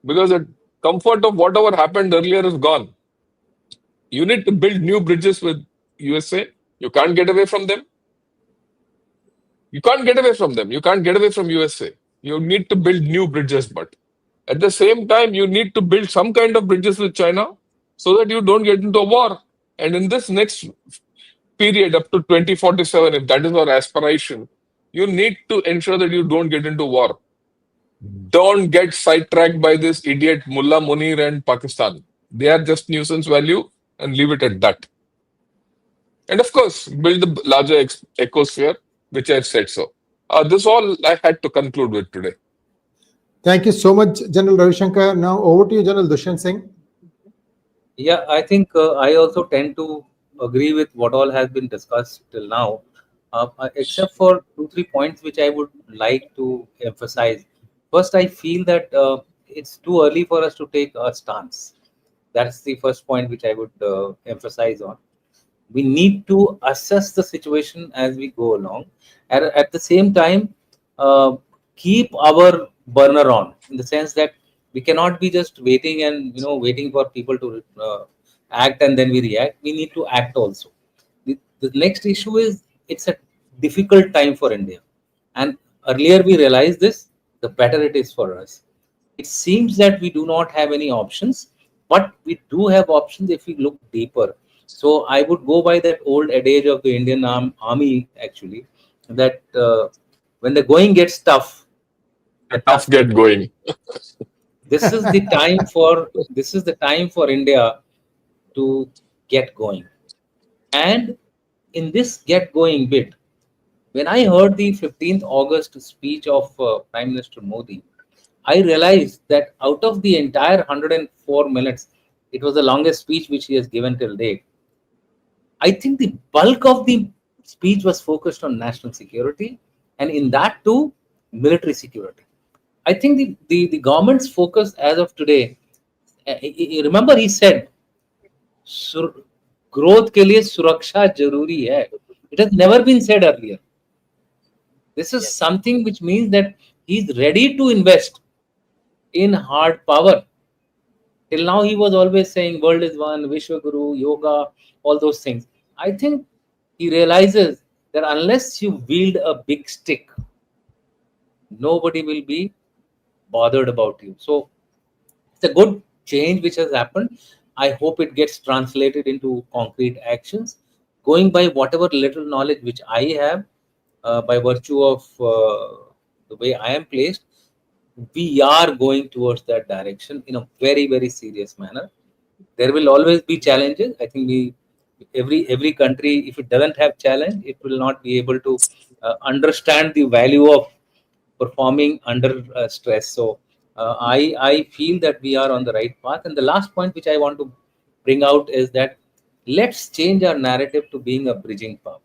Because the comfort of whatever happened earlier is gone. You need to build new bridges with USA. You can't get away from them. You can't get away from them. You can't get away from USA. You need to build new bridges, but at the same time, you need to build some kind of bridges with China so that you don't get into a war. And in this next period up to 2047, if that is our aspiration, you need to ensure that you don't get into war. Don't get sidetracked by this idiot Mullah Munir and Pakistan. They are just nuisance value and leave it at that. And of course, build the larger ecosphere, which I've said so. This all I had to conclude with today. Thank you so much, General Ravi Shankar. Now over to you, General Dushyant Singh. Yeah, I think I also tend to agree with what all has been discussed till now, except for 2-3 points which I would like to emphasize. First, I feel that it's too early for us to take a stance. That's the first point which I would emphasize on. We need to assess the situation as we go along. At the same time, keep our burner on, in the sense that we cannot be just waiting and waiting for people to act and then we react. We need to act also. The next issue is, it's a difficult time for India, and earlier we realized this, the better it is for us. It seems that we do not have any options, but we do have options if we look deeper. So I would go by that old adage of the Indian army, actually, that when the going gets tough, The tough get going. this is the time for India to get going. And in this get going bit, when I heard the 15th August speech of Prime Minister Modi, I realized that out of the entire 104 minutes, it was the longest speech which he has given till date. I think the bulk of the speech was focused on national security, and in that too, military security. I think the government's focus as of today, remember he said, growth के लिए सुरक्षा जरूरी है. It has never been said earlier. This is something which means that he's ready to invest in hard power. Till now, he was always saying world is one, Vishwaguru, yoga, all those things. I think he realizes that unless you wield a big stick, nobody will be bothered about you. So it's a good change which has happened. I hope it gets translated into concrete actions. Going by whatever little knowledge which I have, by virtue of the way I am placed, we are going towards that direction in a very, very serious manner. There will always be challenges. I think every country, if it doesn't have challenge, it will not be able to understand the value of performing under stress. So I feel that we are on the right path. And the last point which I want to bring out is that let's change our narrative to being a bridging power.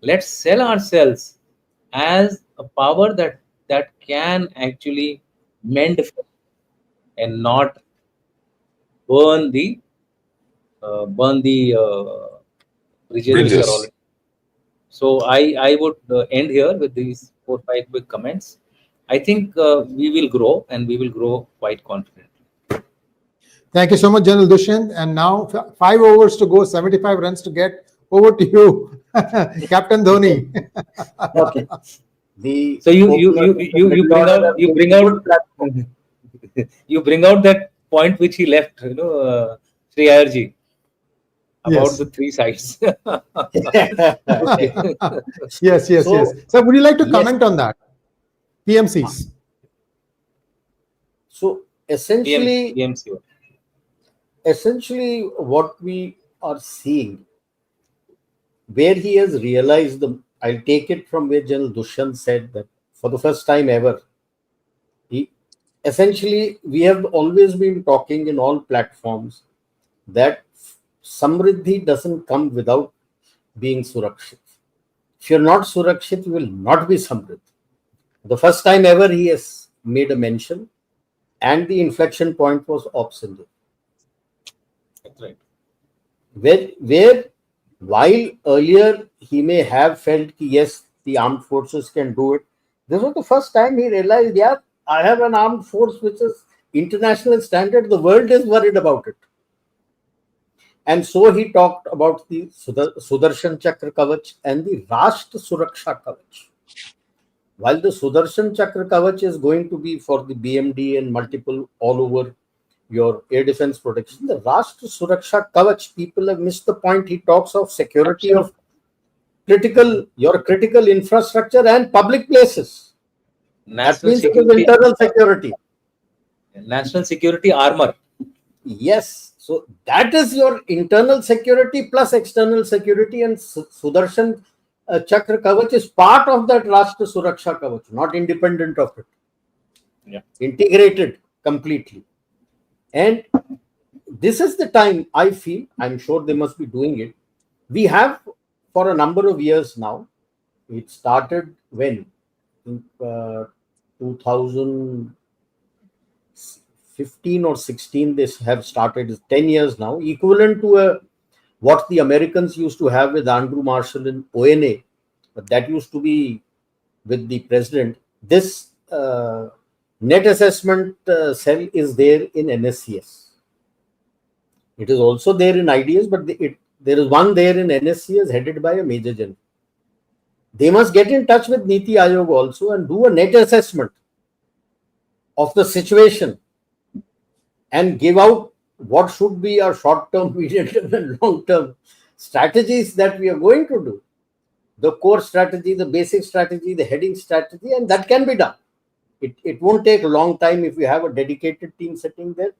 Let's sell ourselves as a power that can actually mend and not burn the bridges which are Bridges. already. So I would end here with these 4-5 quick comments. I think we will grow, and we will grow quite confidently. Thank you so much, General Dushyant. And now 5 overs to go, 75 runs to get. Over to you, Captain Dhoni. Okay. So you bring out that point which he left, Sree Iyerji, about Yes. the 3 sides. Yes. So would you like to comment on that? PMCs. So essentially, PMC. essentially what we are seeing, where he has realized I'll take it from where General Dushyant said that for the first time ever, we have always been talking in all platforms that Samriddhi doesn't come without being Surakshit. If you're not Surakshit, you will not be Samriddhi. The first time ever he has made a mention, and the inflection point was obsolete. That's right. Where while earlier he may have felt yes, the armed forces can do it, this was the first time he realized, yeah, I have an armed force which is international standard. The world is worried about it. And so he talked about the Sudarshan Chakra Kavach and the Rashtra Suraksha Kavach. While the Sudarshan Chakra Kavach is going to be for the BMD and multiple all over your air defense protection, the Rashtra Suraksha Kavach, people have missed the point. He talks of security of your critical infrastructure and public places. That means it is internal security. National security armor. Yes. So that is your internal security plus external security, and Sudarshan Chakra Kavach is part of that Rashtra Suraksha Kavach, not independent of it. Yeah. Integrated completely. And this is the time I feel, I'm sure they must be doing it. We have for a number of years now. It started when? In 2005 15 or 16 they have started. It's 10 years now, equivalent to what the Americans used to have with Andrew Marshall in ONA, but that used to be with the president. This net assessment cell is there in NSCS. It is also there in IDS, but there is one there in NSCS headed by a major general. They must get in touch with Niti Aayog also and do a net assessment of the situation and give out what should be our short-term, medium-term and long-term strategies that we are going to do. The core strategy, the basic strategy, the heading strategy, and that can be done. It won't take a long time if you have a dedicated team sitting there.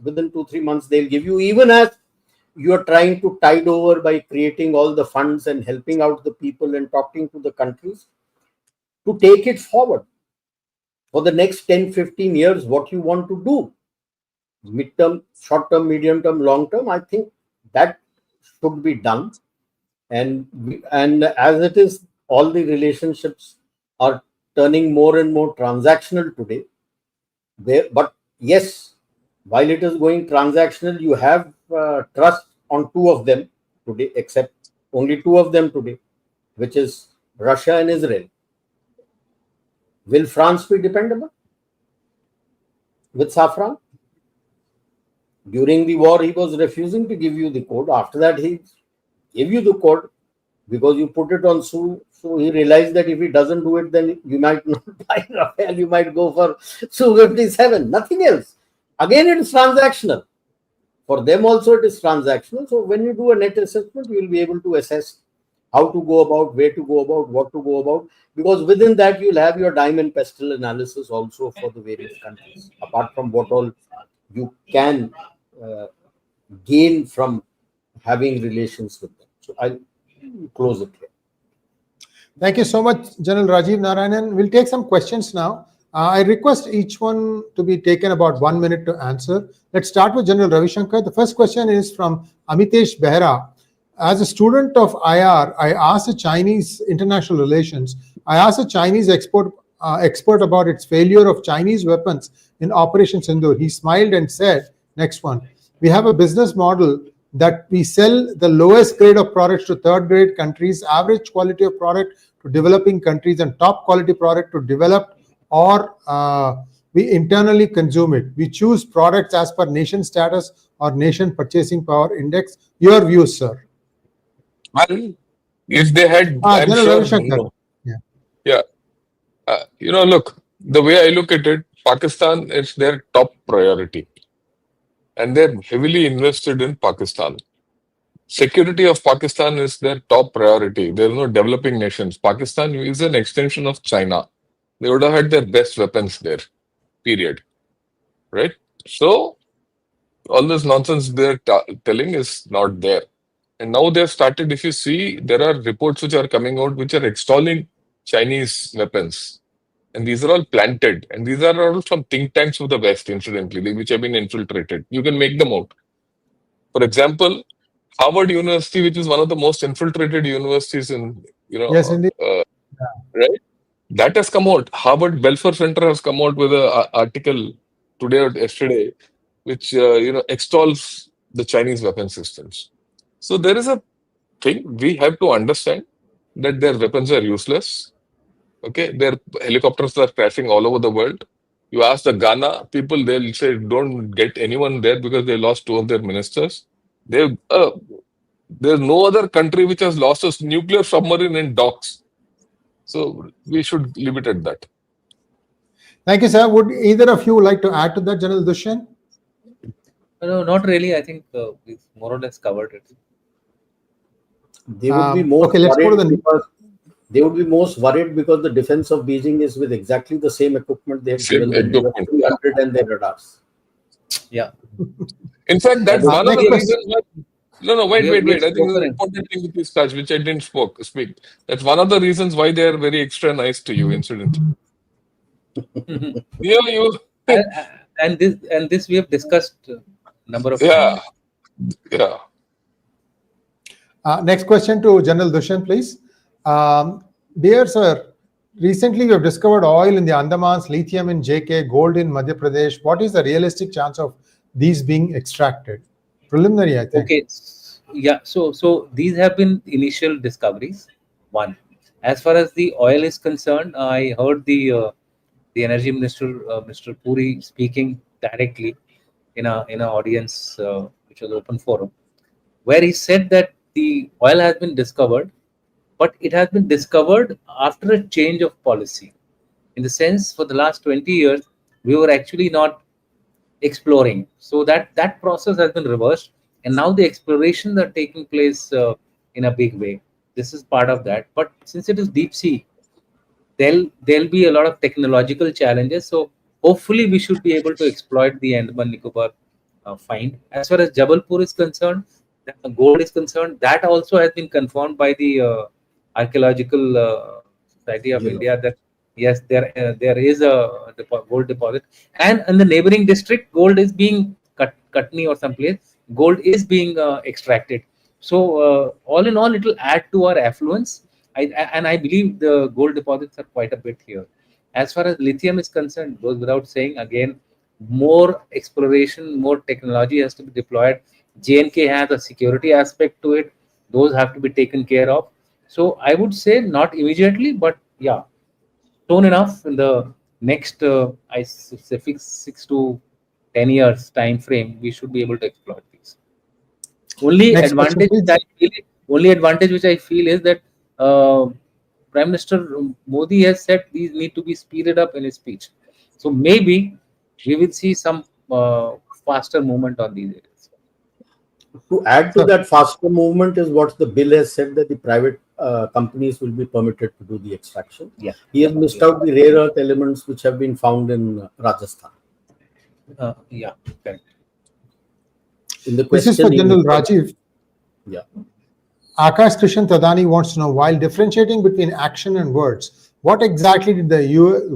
Within 2-3 months, they'll give you, even as you are trying to tide over by creating all the funds and helping out the people and talking to the countries to take it forward for the next 10-15 years, what you want to do. Mid-term, short-term, medium-term, long-term, I think that should be done. And as it is, all the relationships are turning more and more transactional today. But yes, while it is going transactional, you have trust on two of them today, except only two of them today, which is Russia and Israel. Will France be dependable with Safran? During the war, he was refusing to give you the code. After that, he gave you the code because you put it on Su. So he realized that if he doesn't do it, then you might not buy Rafael, you might go for Su-57, nothing else. Again, it is transactional. For them also, it is transactional. So when you do a net assessment, you will be able to assess how to go about, where to go about, what to go about. Because within that, you'll have your dime and pestle analysis also for the various countries, apart from what all you can gain from having relations with them. So I'll close it here. Thank you so much, General Rajiv Narayanan. We'll take some questions now. I request each one to be taken about 1 minute to answer. Let's start with General Ravi Shankar. The first question is from Amitesh Behra. As a student of Iyer, I asked a Chinese international relations. I asked a Chinese expert about its failure of Chinese weapons in Operation Sindoor. He smiled and said, next one, we have a business model that we sell the lowest grade of products to third grade countries, average quality of product to developing countries, and top quality product to developed, or we internally consume it. We choose products as per nation status or nation purchasing power index. Your views, sir? Well, if they had, I'm General sure. Ravi Shankar. Yeah. Look, the way I look at it, Pakistan is their top priority. And they're heavily invested in Pakistan. Security of Pakistan is their top priority. There are no developing nations. Pakistan is an extension of China. They would have had their best weapons there, period. Right? So, all this nonsense they're telling is not there. And now they've started, if you see, there are reports which are coming out which are extolling Chinese weapons. And these are all planted. And these are all from think tanks of the West, incidentally, which have been infiltrated. You can make them out. For example, Harvard University, which is one of the most infiltrated universities in, Yes, indeed. right? That has come out. Harvard Belfer Center has come out with an article today or yesterday, which, extols the Chinese weapon systems. So there is a thing we have to understand that their weapons are useless. Okay, their helicopters are crashing all over the world. You ask the Ghana people, they'll say don't get anyone there because they lost two of their ministers. There's no other country which has lost a nuclear submarine in docks. So we should leave it at that. Thank you, sir. Would either of you like to add to that, General Dushyant? No, not really. I think we've more or less covered it. They would be most okay, let's go to the because they would be most worried because the defense of Beijing is with exactly the same equipment they have given them, 300 and their radars. Yeah. In fact, that's one of the reasons why. No, wait. I think there's an important thing with this touch, which I didn't speak. That's one of the reasons why they are very extra nice to you, incidentally. You. And this we have discussed a number of times. Yeah. Next question to General Dushyant, please. Dear sir, Recently, we have discovered oil in the Andamans, lithium in JK, gold in Madhya Pradesh. What is the realistic chance of these being extracted? Preliminary, I think. Okay, yeah. So these have been initial discoveries. One, as far as the oil is concerned, I heard the energy minister, Mr. Puri, speaking directly in a audience which was open forum, where he said that the oil has been discovered, but it has been discovered after a change of policy. In the sense, for the last 20 years, we were actually not exploring. So that process has been reversed, and now the explorations are taking place in a big way. This is part of that. But since it is deep sea, there'll be a lot of technological challenges. So hopefully we should be able to exploit the Andaman Nicobar find. As far as Jabalpur is concerned, gold is concerned, that also has been confirmed by the Archaeological Society of Bureau. India that yes, there is a gold deposit, and in the neighboring district, gold is being Katni or someplace, gold is being extracted. So all in all, it will add to our affluence. And I believe the gold deposits are quite a bit here. As far as lithium is concerned, goes without saying, again, more exploration, more technology has to be deployed. JNK has a security aspect to it; those have to be taken care of. So I would say not immediately, but yeah, soon enough in the next I say 6 to 10 years time frame, we should be able to exploit these. Only Next question, advantage which please. I feel, only advantage which I feel is that Prime Minister Modi has said these need to be speeded up in his speech. So maybe we will see some faster movement on these areas. To add to Sir, that faster movement is what the bill has said, that the private companies will be permitted to do the extraction. Yeah, He has missed out the rare earth elements which have been found in Rajasthan. yeah, correct. In the this is for question, General Rajiv. yeah. Akash Krishan Tadani wants to know, while differentiating between action and words, what exactly did the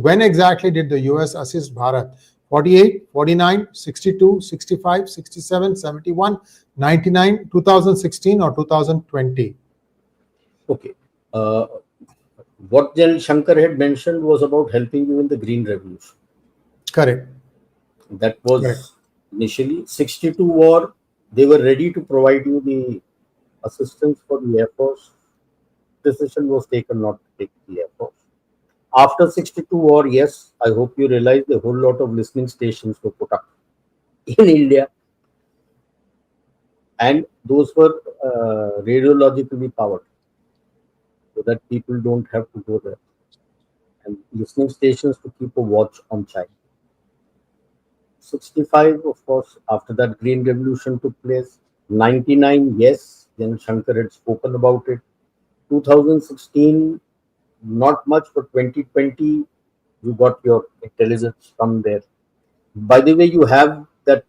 when exactly did the US assist Bharat? 48, 49, 62, 65, 67, 71, 99, 2016 or 2020? Okay. What General Shankar had mentioned was about helping you in the Green Revolution. Correct. That Correct. was initially 62 war. They were ready to provide you the assistance for the Air Force. Decision was taken not to take the Air Force. After 62 war, yes, I hope you realize a whole lot of listening stations were put up in India, and those were radiologically powered so that people don't have to go there, and listening stations to keep a watch on China. 65, of course, after that Green Revolution took place. 99, yes, then Shankar had spoken about it. 2016, not much, but 2020, you got your intelligence from there. By the way, you have that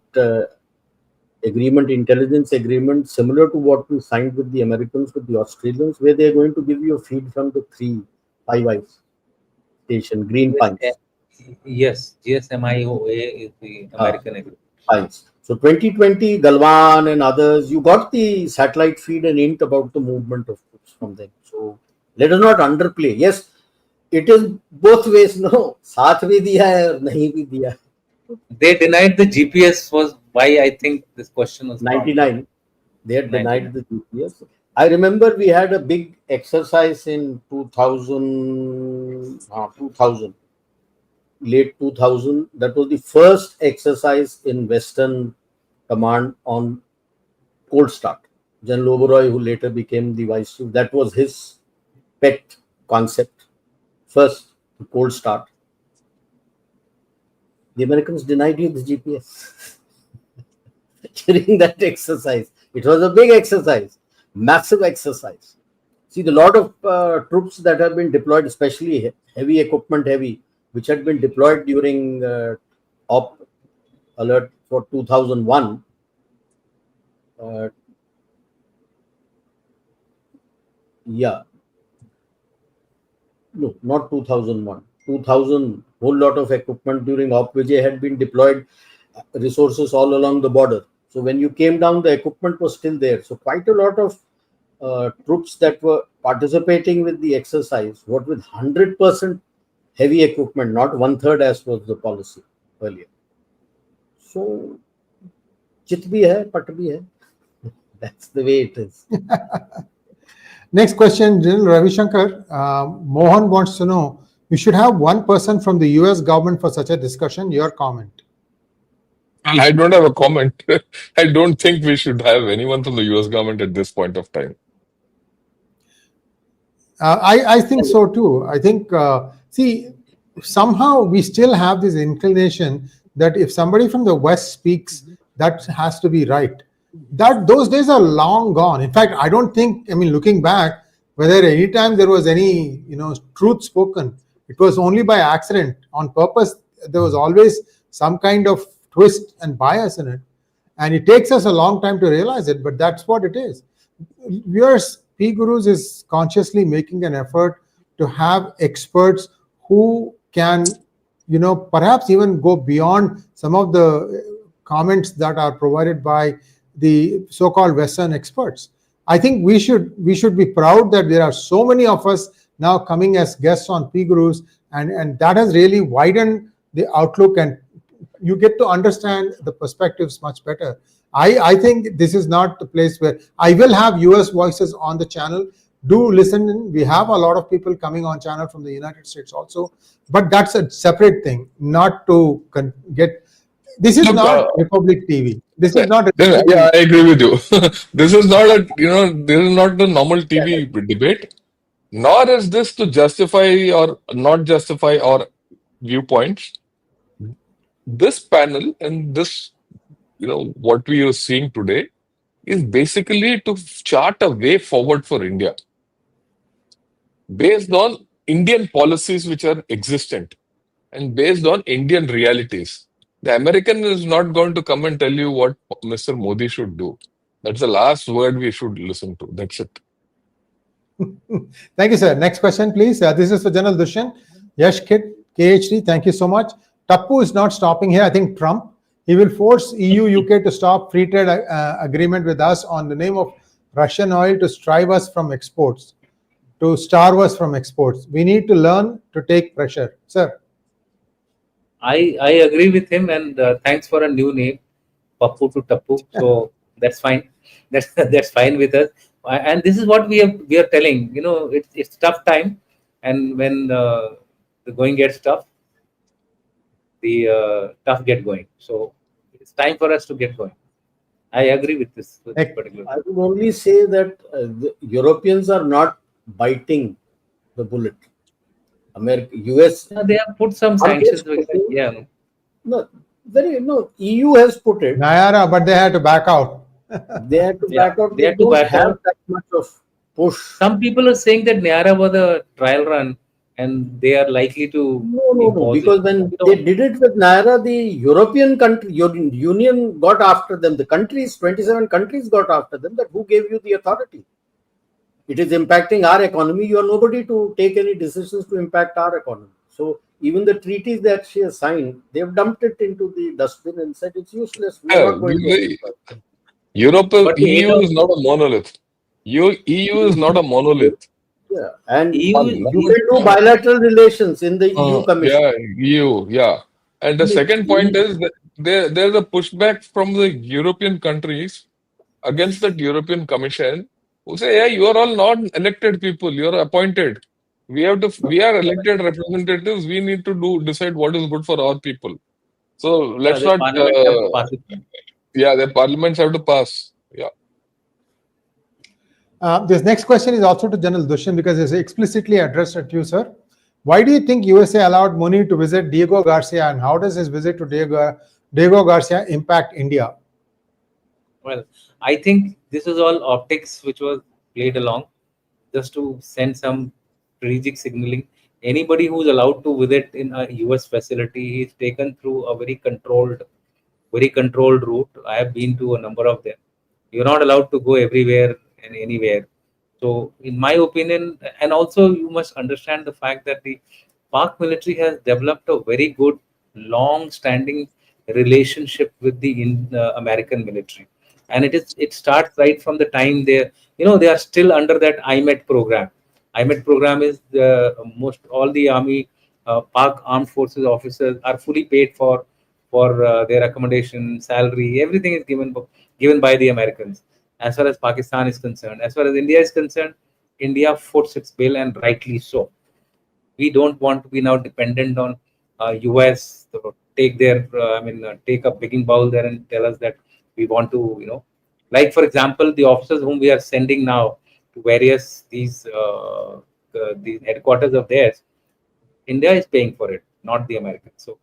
agreement, intelligence agreement, similar to what we signed with the Americans, with the Australians, where they are going to give you a feed from the Five Eyes station, Green Pines. Yes, GSMIOA is the American agreement. Pines. So 2020, Galwan and others, you got the satellite feed and hint about the movement of troops from them. So let us not underplay. Yes, it is both ways. No, साथ भी दिया है और नहीं भी दिया है. They denied the GPS was why I think this question was 99, they had 99. denied the GPS. I remember we had a big exercise in 2000, late 2000. That was the first exercise in Western Command on cold start. General Oberoi, who later became the vice chief, that was his pet concept. First, the cold start. The Americans denied you the GPS during that exercise. It was a big exercise, massive exercise. See, the lot of troops that have been deployed, especially heavy equipment, which had been deployed during Op Alert for 2001. Yeah, no, not 2001. 2000, whole lot of equipment during Op Vijay had been deployed, resources all along the border. So when you came down, the equipment was still there. So quite a lot of troops that were participating with the exercise, what with 100% heavy equipment, not 1/3 as was the policy earlier. So, chit bhi hai, pat bhi hai. That's the way it is. Next question, General Ravi Shankar. Mohan wants to know, we should have one person from the US government for such a discussion. Your comment. Well, I don't have a comment. I don't think we should have anyone from the US government at this point of time. I think so too. I think, see, somehow we still have this inclination that if somebody from the West speaks, that has to be right. That those days are long gone. In fact, I don't think, I mean, looking back, whether any time there was any, truth spoken, it was only by accident. On purpose, there was always some kind of twist and bias in it. And it takes us a long time to realize it, but that's what it is. Viewers, P Gurus is consciously making an effort to have experts who can, perhaps even go beyond some of the comments that are provided by the so-called Western experts. I think we should be proud that there are so many of us now coming as guests on P Gurus, and that has really widened the outlook, and you get to understand the perspectives much better. I think this is not the place where I will have US voices on the channel. Do listen in. We have a lot of people coming on channel from the United States also, but that's a separate thing, not to get. This is Look, not Republic TV. This is not. Yeah, I agree with you. This is not this is not the normal TV debate, nor is this to justify or not justify our viewpoints. This panel and this, what we are seeing today is basically to chart a way forward for India based on Indian policies which are existent and based on Indian realities. The American is not going to come and tell you what Mr. Modi should do. That's the last word we should listen to. That's it. Thank you, sir. Next question, please. This is for General Dushyant. Yash Kid, KHD, thank you so much. Tappu is not stopping here. I think Trump, he will force EU, UK to stop free trade agreement with us on the name of Russian oil to strive us from exports, to starve us from exports. We need to learn to take pressure. Sir. I agree with him, and thanks for a new name, Pappu to Tappu. So that's fine. That's fine with us. And this is what we are telling. It's tough time, and when the going gets tough, the tough get going. So it's time for us to get going. I agree with this particular. I would only say that the Europeans are not biting the bullet. America, US. They have put some sanctions. Yeah. No, EU has put it. Nayara, but they had to back out. They had to back out. They had to back out. That much of push. Some people are saying that Nayara was a trial run, and they are likely to. No. Because when they did it with Nayara, the European country, Union got after them. The countries, 27 countries got after them. That who gave you the authority? It is impacting our economy. You are nobody to take any decisions to impact our economy. So even the treaties that she has signed, they have dumped it into the dustbin and said it's useless. We are not going to. EU is not a monolith. EU is not a monolith. Yeah, and EU, you can do bilateral relations in the EU Commission. Yeah, EU, yeah. And the second point is that there's a pushback from the European countries against that European Commission, who say, yeah, you are all not elected people, you are appointed. We are elected representatives, we need to decide what is good for our people. So let's not the parliaments have to pass. Yeah. This next question is also to General Dushyant because it's explicitly addressed at you, sir. Why do you think USA allowed Muni to visit Diego Garcia, and how does his visit to Diego Garcia impact India? Well, I think this is all optics which was played along just to send some strategic signaling. Anybody who's allowed to visit in a US facility is taken through a very controlled route. I have been to a number of them. You're not allowed to go everywhere and anywhere. So in my opinion, and also you must understand the fact that the Pak military has developed a very good long-standing relationship with the American military. and it starts right from the time they are still under that IMET program. IMET program is most all the army, Pak armed forces officers are fully paid for their accommodation, salary, everything is given by the Americans. As far as Pakistan is concerned, as far as India is concerned, India foots its bill, and rightly so. We don't want to be now dependent on US to take their take a begging bowl there and tell us that we want to like, for example, the officers whom we are sending now to various these headquarters of theirs, India is paying for it, not the Americans. So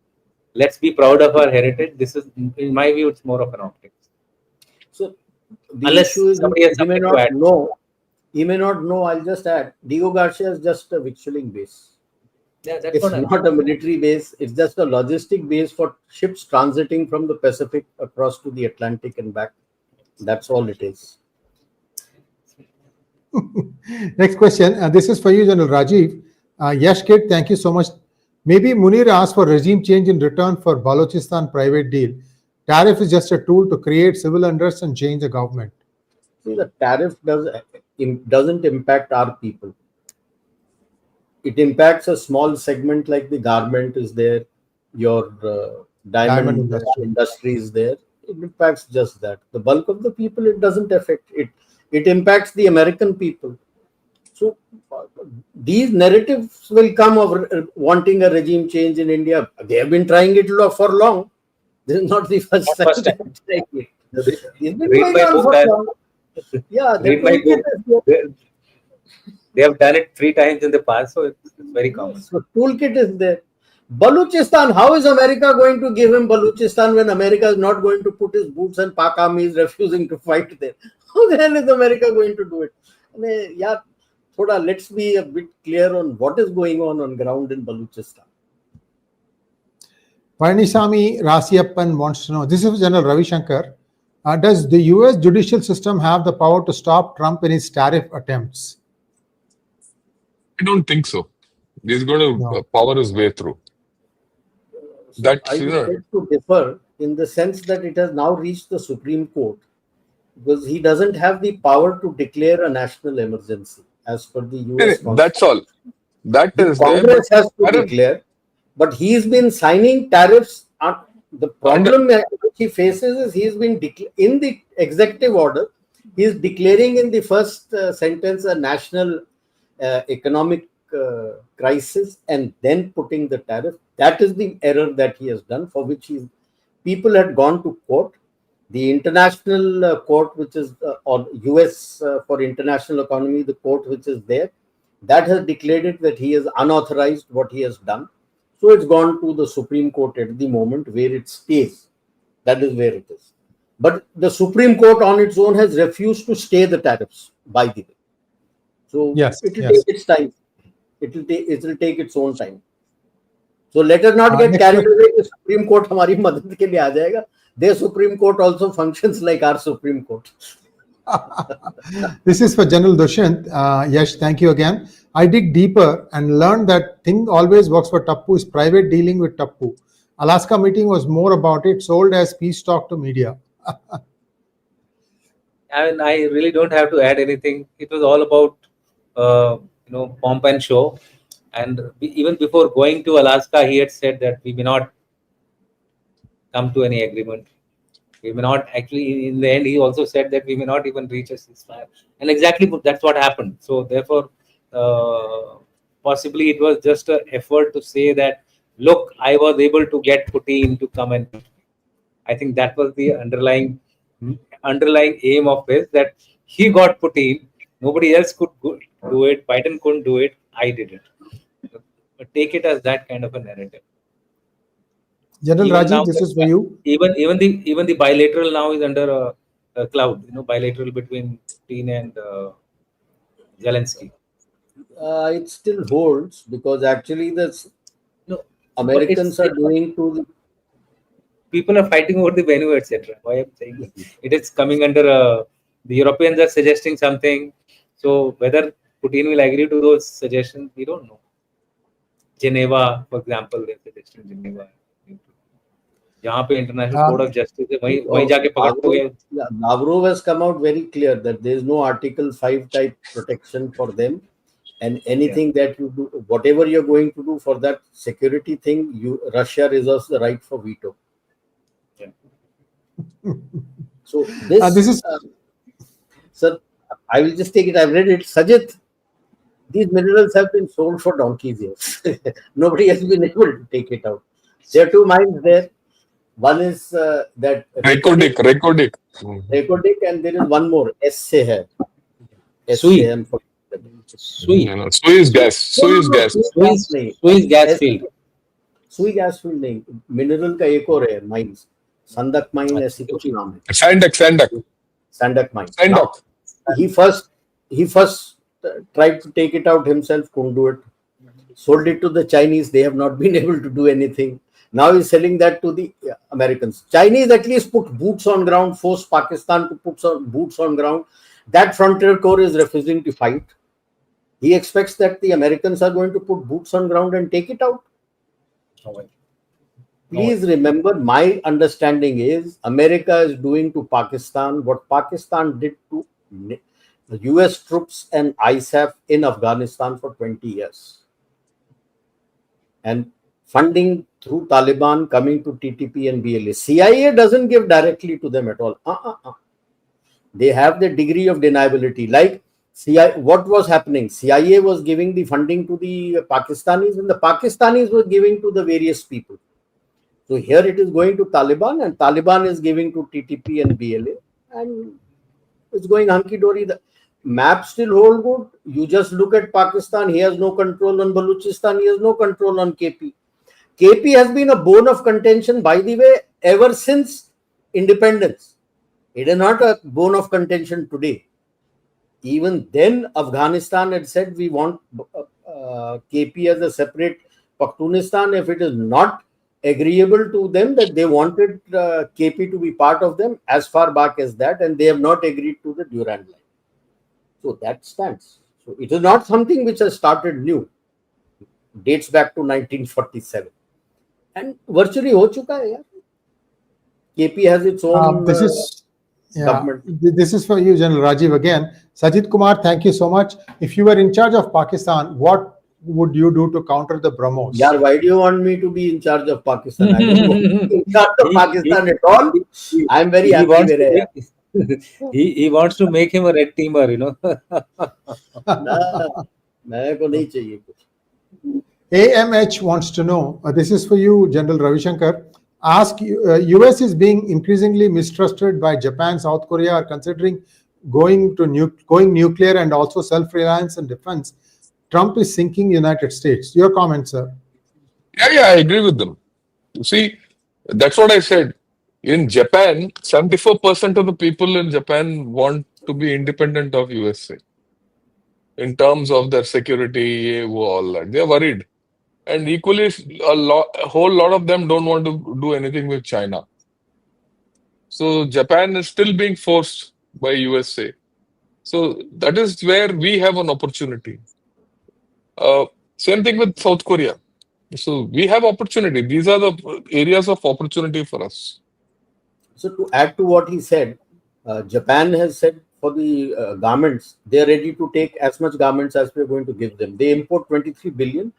let's be proud of our heritage. This is, in my view, it's more of an optics. So the Unless issue is somebody has he may something to not add. know. He may not know. I'll just add. Diego Garcia is just a victualling base. Yeah, that's It's what not a military base. It's just a logistic base for ships transiting from the Pacific across to the Atlantic and back. That's all it is. Next question. This is for you, General Rajiv. Yash Kid, thank you so much. Maybe Munir asked for regime change in return for Balochistan private deal. Tariff is just a tool to create civil unrest and change the government. See, the tariff doesn't impact our people. It impacts a small segment like the garment is there, your diamond industry is there. It impacts just that. The bulk of the people, it doesn't affect it. It impacts the American people. So these narratives will come of wanting a regime change in India. They have been trying it for long. This is not the first time. It's been going on for long. Yeah, read my book. They have done it 3 times in the past, so it's very common. So toolkit is there. Balochistan, how is America going to give him Balochistan when America is not going to put his boots and Pak army is refusing to fight there? How the hell is America going to do it? Yeah, let's be a bit clear on what is going on ground in Balochistan. Panisami Rasiappan wants to know, this is General Ravi Shankar. Does the US judicial system have the power to stop Trump in his tariff attempts? I don't think so. He's going to power his way through. That's, I would like to differ in the sense that it has now reached the Supreme Court, because he doesn't have the power to declare a national emergency as per the US Constitution. That's all. That is Congress has to declare, but he's been signing tariffs. The problem which he faces is he's been in the executive order. He's declaring in the first sentence a national economic crisis and then putting the tariff. That is the error that he has done, for which people had gone to court. The international court, which is or US for international economy, the court which is there, that has declared it that he has unauthorized what he has done. So it's gone to the Supreme Court at the moment, where it stays. That is where it is. But the Supreme Court on its own has refused to stay the tariffs, by the way. So it will take its time. It will take its own time. So let us not get carried away. The Supreme Court हमारी मदद के लिए आ जाएगा. Their Supreme Court also functions like our Supreme Court. This is for General Dushyant. Yash, thank you again. I dig deeper and learned that thing always works for Tappu is private dealing with Tappu. Alaska meeting was more about it, sold as peace talk to media. I really don't have to add anything. It was all about pomp and show. And even before going to Alaska, he had said that we may not come to any agreement. We may not actually, in the end, he also said that we may not even reach a ceasefire. And exactly that's what happened. So therefore, possibly it was just an effort to say that, look, I was able to get Putin to come and meet me. I think that was the underlying aim of this, that he got Putin. Nobody else could do it. Biden couldn't do it. I did it. But take it as that kind of a narrative. General Even Rajiv, now, this is for you. Even the bilateral now is under a cloud. Bilateral between Putin and Zelensky. It still holds, because actually Americans are doing to the people are fighting over the venue, etc. Why I'm saying that? It is coming under the Europeans are suggesting something. So whether Putin will agree to those suggestions, we don't know. Geneva, for example, they're suggesting Geneva. जहाँ पे international court of justice है वहीं जाके पकड़ोगे. Lavrov has come out very clear that there is no Article 5 type protection for them, and anything that you do, whatever you're going to do for that security thing, Russia reserves the right for veto. Yeah. So this is sir, I will just take it. I've read it. Sajid, these minerals have been sold for donkey's years. Nobody has been able to take it out. There are two mines there. One is that Recodic. Recodic, and there is one more. S-se hai. Sui. Sui is gas. Sui is gas. Sui is gas field. Sui gas field नहीं. Mineral का एक और है mines. Sandak mine ऐसी कुछ नाम है. Sandak mine. Sandak. He first tried to take it out himself, couldn't do it. Sold it to the Chinese. They have not been able to do anything. Now he's selling that to the Americans. Chinese at least put boots on ground, forced Pakistan to put some boots on ground. That frontier corps is refusing to fight. He expects that the Americans are going to put boots on ground and take it out. Please remember, my understanding is America is doing to Pakistan what Pakistan did to the US troops and ISAF in Afghanistan for 20 years. And funding through Taliban coming to TTP and BLA. CIA doesn't give directly to them at all. They have the degree of deniability. Like CIA, what was happening? CIA was giving the funding to the Pakistanis, and the Pakistanis were giving to the various people. So here it is going to Taliban, and Taliban is giving to TTP and BLA, and it's going hunky-dory. The map still hold good. You just look at Pakistan. He has no control on Balochistan. He has no control on KP. KP has been a bone of contention, by the way, ever since independence. It is not a bone of contention today. Even then, Afghanistan had said we want KP as a separate Pakhtunistan. If it is not agreeable to them that they wanted KP to be part of them as far back as that, and they have not agreed to the Durand line. So that stands. So it is not something which has started new. Dates back to 1947. And virtually ho chuka hai yaar. KP has its own government. This is for you, General Rajiv, again. Sajid Kumar, thank you so much. If you were in charge of Pakistan, what would you do to counter the BrahMos? Yeah, why do you want me to be in charge of Pakistan? I don't want to be in charge of Pakistan at all. I'm very happy where he wants to make him a red teamer, you know. मेरे को नहीं चाहिए कुछ. AMH wants to know, this is for you, General Ravi Shankar. Ask, US is being increasingly mistrusted by Japan, South Korea are considering going nuclear and also self-reliance and defense. Trump is sinking United States. Your comment, sir? Yeah, I agree with them. See, that's what I said. In Japan, 74% of the people in Japan want to be independent of USA. In terms of their security, all that. They're worried. And equally, a whole lot of them don't want to do anything with China. So Japan is still being forced by USA. So that is where we have an opportunity. Same thing with South Korea. So we have opportunity. These are the areas of opportunity for us. So to add to what he said, Japan has said for the garments, they are ready to take as much garments as we are going to give them. They import 23 billion.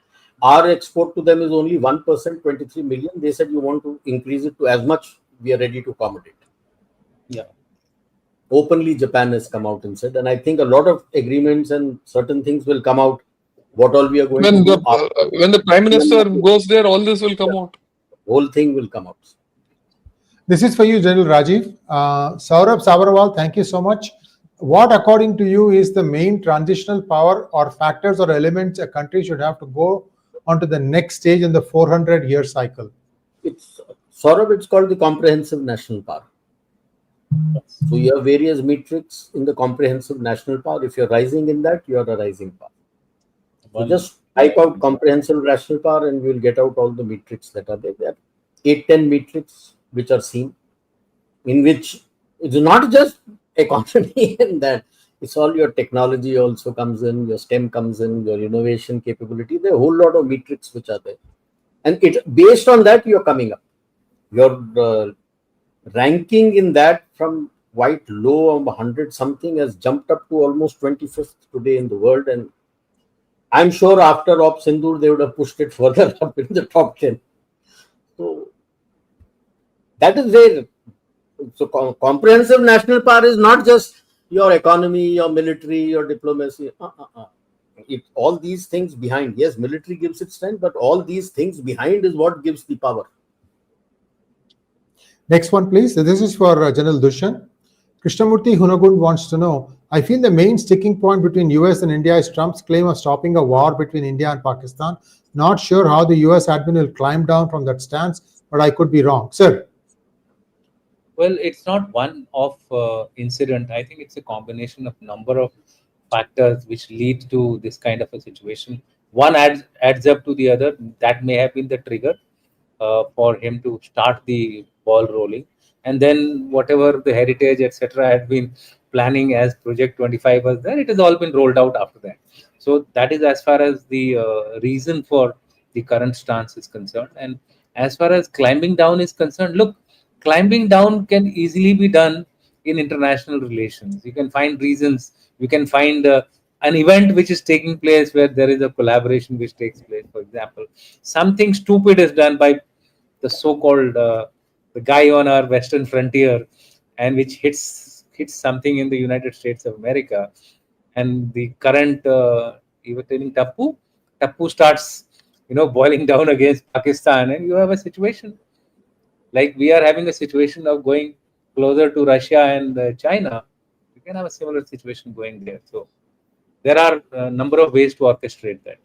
Our export to them is only 1%, 23 million. They said you want to increase it to as much, we are ready to accommodate. Yeah. Openly, Japan has come out and said, and I think a lot of agreements and certain things will come out. What all we are going to do. When the Prime Minister goes there, all this will come out. Whole thing will come out. This is for you, General Rajiv. Saurabh Sabharwal, thank you so much. What, according to you, is the main transitional power or factors or elements a country should have to go onto the next stage in the 400-year cycle? It's called the comprehensive national power. So you have various metrics in the comprehensive national power. If you're rising in that, you are a rising power. So just type out comprehensive national power and you will get out all the metrics that are there. There are 8-10 metrics which are seen, in which it's not just economy and that, it's all your technology also comes in, your STEM comes in, your innovation capability. There are a whole lot of metrics which are there. And it based on that, you're coming up. Your ranking in that from quite low of 100 something has jumped up to almost 25th today in the world, and I'm sure after Op Sindoor they would have pushed it further up in the top 10. So that is where, so comprehensive national power is not just your economy, your military, your diplomacy. All these things behind. Yes, military gives it strength, but all these things behind is what gives the power. Next one, please. This is for General Dushyant. Krishnamurti Hunagund wants to know, I feel the main sticking point between US and India is Trump's claim of stopping a war between India and Pakistan. Not sure how the US admin will climb down from that stance, but I could be wrong. Sir. Well, it's not one off incident. I think it's a combination of number of factors which lead to this kind of a situation. One adds up to the other. That may have been the trigger for him to start the ball rolling. And then whatever the heritage, etc., had been planning as Project 25 was there, it has all been rolled out after that. So that is as far as the reason for the current stance is concerned. And as far as climbing down is concerned, look, climbing down can easily be done in international relations. You can find reasons. You can find an event which is taking place where there is a collaboration which takes place. For example, something stupid is done by the so-called the guy on our western frontier, and which hits something in the United States of America, and the current you were telling Tappu starts boiling down against Pakistan, and you have a situation like we are having a situation of going closer to Russia and China. You can have a similar situation going there. So there are a number of ways to orchestrate that.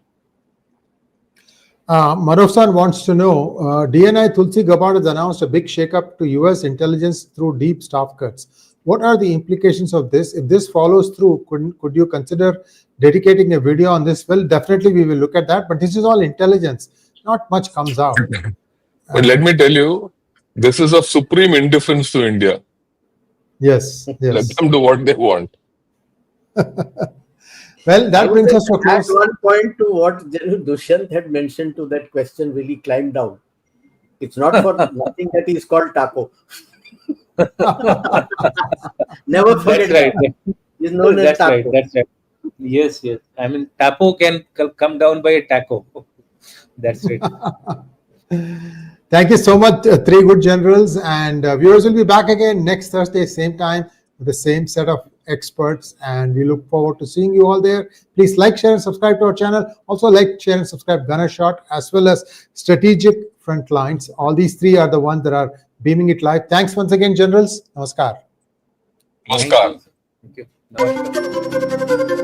Manofsan wants to know, DNI Tulsi Gabbard has announced a big shakeup to US intelligence through deep staff cuts. What are the implications of this? If this follows through, could you consider dedicating a video on this? Well, definitely we will look at that, but this is all intelligence. Not much comes out. But let me tell you, this is of supreme indifference to India. Yes, yes. Let them do what they want. Well, that brings us to a At close. one point to what General Dushyant had mentioned to that question, will he climb down? It's not for nothing that he's called Taco. Never forget That's right. that. He's known as That's Taco. right. That's right. Yes, yes. I mean, Tapo can come down by a taco. That's it. Thank you so much, three good generals. And viewers will be back again next Thursday, same time, with the same set of experts. And we look forward to seeing you all there. Please like, share, and subscribe to our channel. Also like, share, and subscribe Gunner Shot as well as Strategic Front Lines. All these three are the ones that are beaming it live. Thanks once again, generals. Namaskar. Namaskar. Thank you. Namaskar.